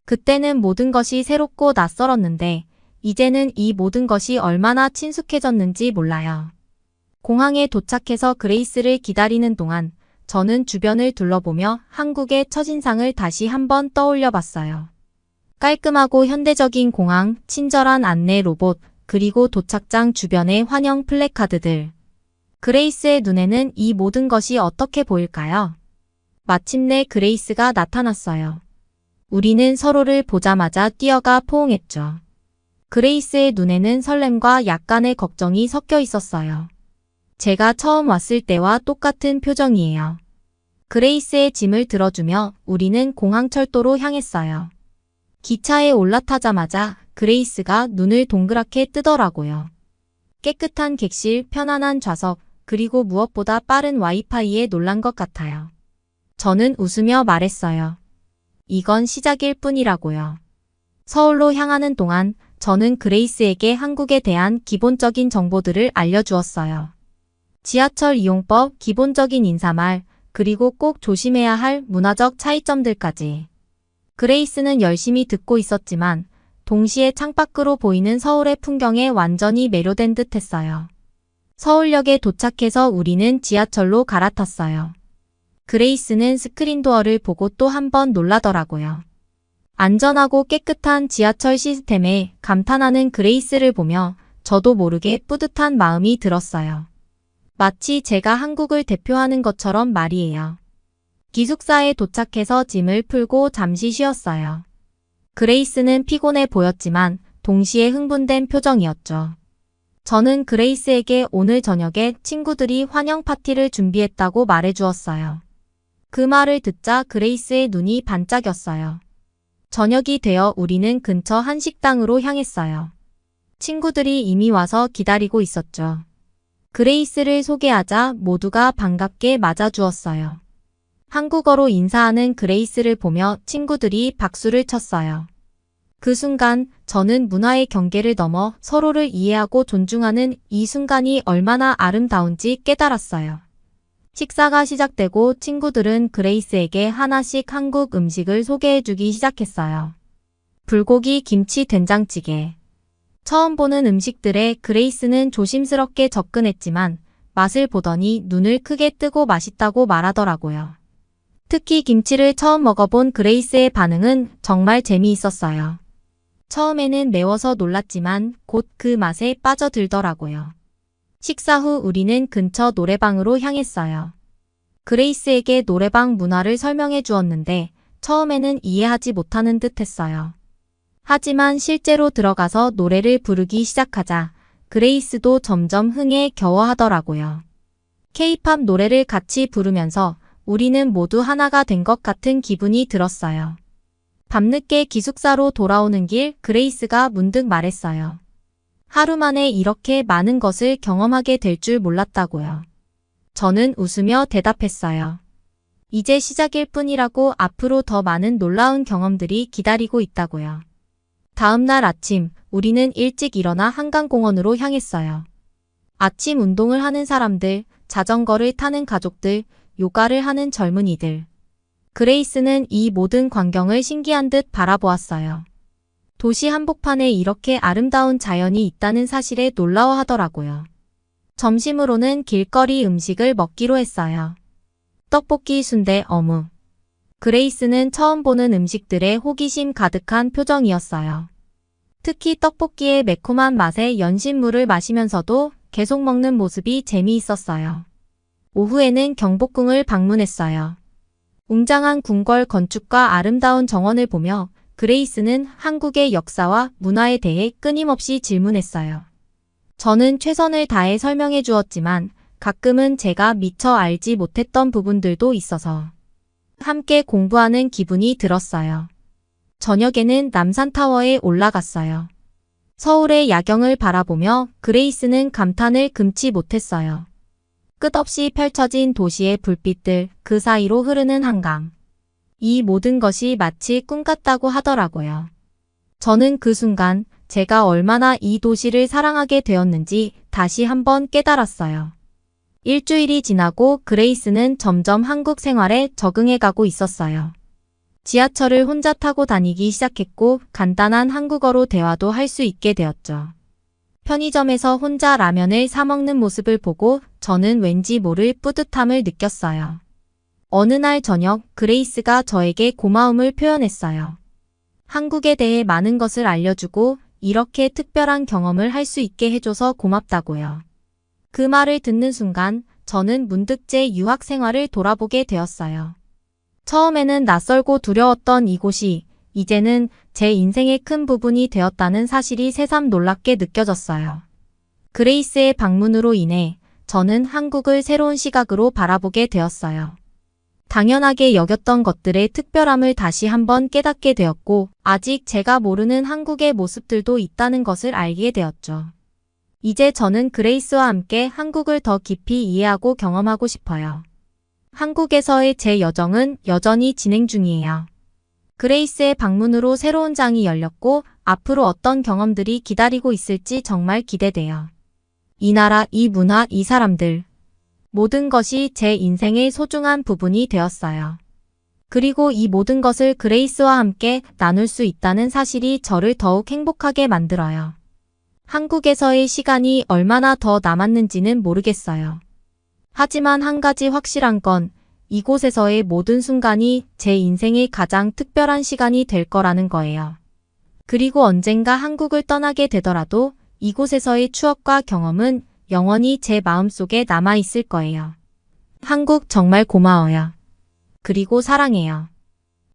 [SPEAKER 3] 그때는 모든 것이 새롭고 낯설었는데 이제는 이 모든 것이 얼마나 친숙해졌는지 몰라요. 공항에 도착해서 그레이스를 기다리는 동안 저는 주변을 둘러보며 한국의 첫인상을 다시 한번 떠올려 봤어요. 깔끔하고 현대적인 공항, 친절한 안내 로봇, 그리고 도착장 주변의 환영 플래카드들. 그레이스의 눈에는 이 모든 것이 어떻게 보일까요? 마침내 그레이스가 나타났어요. 우리는 서로를 보자마자 뛰어가 포옹했죠. 그레이스의 눈에는 설렘과 약간의 걱정이 섞여 있었어요. 제가 처음 왔을 때와 똑같은 표정이에요. 그레이스의 짐을 들어주며 우리는 공항철도로 향했어요. 기차에 올라타자마자 그레이스가 눈을 동그랗게 뜨더라고요. 깨끗한 객실, 편안한 좌석, 그리고 무엇보다 빠른 와이파이에 놀란 것 같아요. 저는 웃으며 말했어요. 이건 시작일 뿐이라고요. 서울로 향하는 동안 저는 그레이스에게 한국에 대한 기본적인 정보들을 알려주었어요. 지하철 이용법, 기본적인 인사말, 그리고 꼭 조심해야 할 문화적 차이점들까지. 그레이스는 열심히 듣고 있었지만 동시에 창밖으로 보이는 서울의 풍경에 완전히 매료된 듯 했어요. 서울역에 도착해서 우리는 지하철로 갈아탔어요. 그레이스는 스크린도어를 보고 또 한 번 놀라더라고요. 안전하고 깨끗한 지하철 시스템에 감탄하는 그레이스를 보며 저도 모르게 뿌듯한 마음이 들었어요. 마치 제가 한국을 대표하는 것처럼 말이에요. 기숙사에 도착해서 짐을 풀고 잠시 쉬었어요. 그레이스는 피곤해 보였지만 동시에 흥분된 표정이었죠. 저는 그레이스에게 오늘 저녁에 친구들이 환영 파티를 준비했다고 말해주었어요. 그 말을 듣자 그레이스의 눈이 반짝였어요. 저녁이 되어 우리는 근처 한 식당으로 향했어요. 친구들이 이미 와서 기다리고 있었죠. 그레이스를 소개하자 모두가 반갑게 맞아주었어요. 한국어로 인사하는 그레이스를 보며 친구들이 박수를 쳤어요. 그 순간 저는 문화의 경계를 넘어 서로를 이해하고 존중하는 이 순간이 얼마나 아름다운지 깨달았어요. 식사가 시작되고 친구들은 그레이스에게 하나씩 한국 음식을 소개해주기 시작했어요. 불고기, 김치, 된장찌개. 처음 보는 음식들에 그레이스는 조심스럽게 접근했지만 맛을 보더니 눈을 크게 뜨고 맛있다고 말하더라고요. 특히 김치를 처음 먹어본 그레이스의 반응은 정말 재미있었어요. 처음에는 매워서 놀랐지만 곧 그 맛에 빠져들더라고요. 식사 후 우리는 근처 노래방으로 향했어요. 그레이스에게 노래방 문화를 설명해 주었는데 처음에는 이해하지 못하는 듯 했어요. 하지만 실제로 들어가서 노래를 부르기 시작하자 그레이스도 점점 흥에 겨워하더라고요. K-팝 노래를 같이 부르면서 우리는 모두 하나가 된 것 같은 기분이 들었어요. 밤늦게 기숙사로 돌아오는 길 그레이스가 문득 말했어요. 하루 만에 이렇게 많은 것을 경험하게 될 줄 몰랐다고요. 저는 웃으며 대답했어요. 이제 시작일 뿐이라고 앞으로 더 많은 놀라운 경험들이 기다리고 있다고요. 다음 날 아침 우리는 일찍 일어나 한강공원으로 향했어요. 아침 운동을 하는 사람들, 자전거를 타는 가족들, 요가를 하는 젊은이들. 그레이스는 이 모든 광경을 신기한 듯 바라보았어요. 도시 한복판에 이렇게 아름다운 자연이 있다는 사실에 놀라워하더라고요. 점심으로는 길거리 음식을 먹기로 했어요. 떡볶이, 순대, 어묵. 그레이스는 처음 보는 음식들에 호기심 가득한 표정이었어요. 특히 떡볶이의 매콤한 맛에 연신물을 마시면서도 계속 먹는 모습이 재미있었어요. 오후에는 경복궁을 방문했어요. 웅장한 궁궐 건축과 아름다운 정원을 보며 그레이스는 한국의 역사와 문화에 대해 끊임없이 질문했어요. 저는 최선을 다해 설명해 주었지만 가끔은 제가 미처 알지 못했던 부분들도 있어서 함께 공부하는 기분이 들었어요. 저녁에는 남산타워에 올라갔어요. 서울의 야경을 바라보며 그레이스는 감탄을 금치 못했어요. 끝없이 펼쳐진 도시의 불빛들, 그 사이로 흐르는 한강. 이 모든 것이 마치 꿈 같다고 하더라고요. 저는 그 순간 제가 얼마나 이 도시를 사랑하게 되었는지 다시 한번 깨달았어요. 일주일이 지나고 그레이스는 점점 한국 생활에 적응해가고 있었어요. 지하철을 혼자 타고 다니기 시작했고 간단한 한국어로 대화도 할 수 있게 되었죠. 편의점에서 혼자 라면을 사 먹는 모습을 보고 저는 왠지 모를 뿌듯함을 느꼈어요. 어느 날 저녁 그레이스가 저에게 고마움을 표현했어요. 한국에 대해 많은 것을 알려주고 이렇게 특별한 경험을 할 수 있게 해줘서 고맙다고요. 그 말을 듣는 순간 저는 문득 제 유학 생활을 돌아보게 되었어요. 처음에는 낯설고 두려웠던 이곳이 이제는 제 인생의 큰 부분이 되었다는 사실이 새삼 놀랍게 느껴졌어요. 그레이스의 방문으로 인해 저는 한국을 새로운 시각으로 바라보게 되었어요. 당연하게 여겼던 것들의 특별함을 다시 한번 깨닫게 되었고, 아직 제가 모르는 한국의 모습들도 있다는 것을 알게 되었죠. 이제 저는 그레이스와 함께 한국을 더 깊이 이해하고 경험하고 싶어요. 한국에서의 제 여정은 여전히 진행 중이에요. 그레이스의 방문으로 새로운 장이 열렸고, 앞으로 어떤 경험들이 기다리고 있을지 정말 기대돼요. 이 나라, 이 문화, 이 사람들. 모든 것이 제 인생의 소중한 부분이 되었어요. 그리고 이 모든 것을 그레이스와 함께 나눌 수 있다는 사실이 저를 더욱 행복하게 만들어요. 한국에서의 시간이 얼마나 더 남았는지는 모르겠어요. 하지만 한 가지 확실한 건 이곳에서의 모든 순간이 제 인생의 가장 특별한 시간이 될 거라는 거예요. 그리고 언젠가 한국을 떠나게 되더라도 이곳에서의 추억과 경험은 영원히 제 마음속에 남아있을 거예요. 한국 정말 고마워요. 그리고 사랑해요.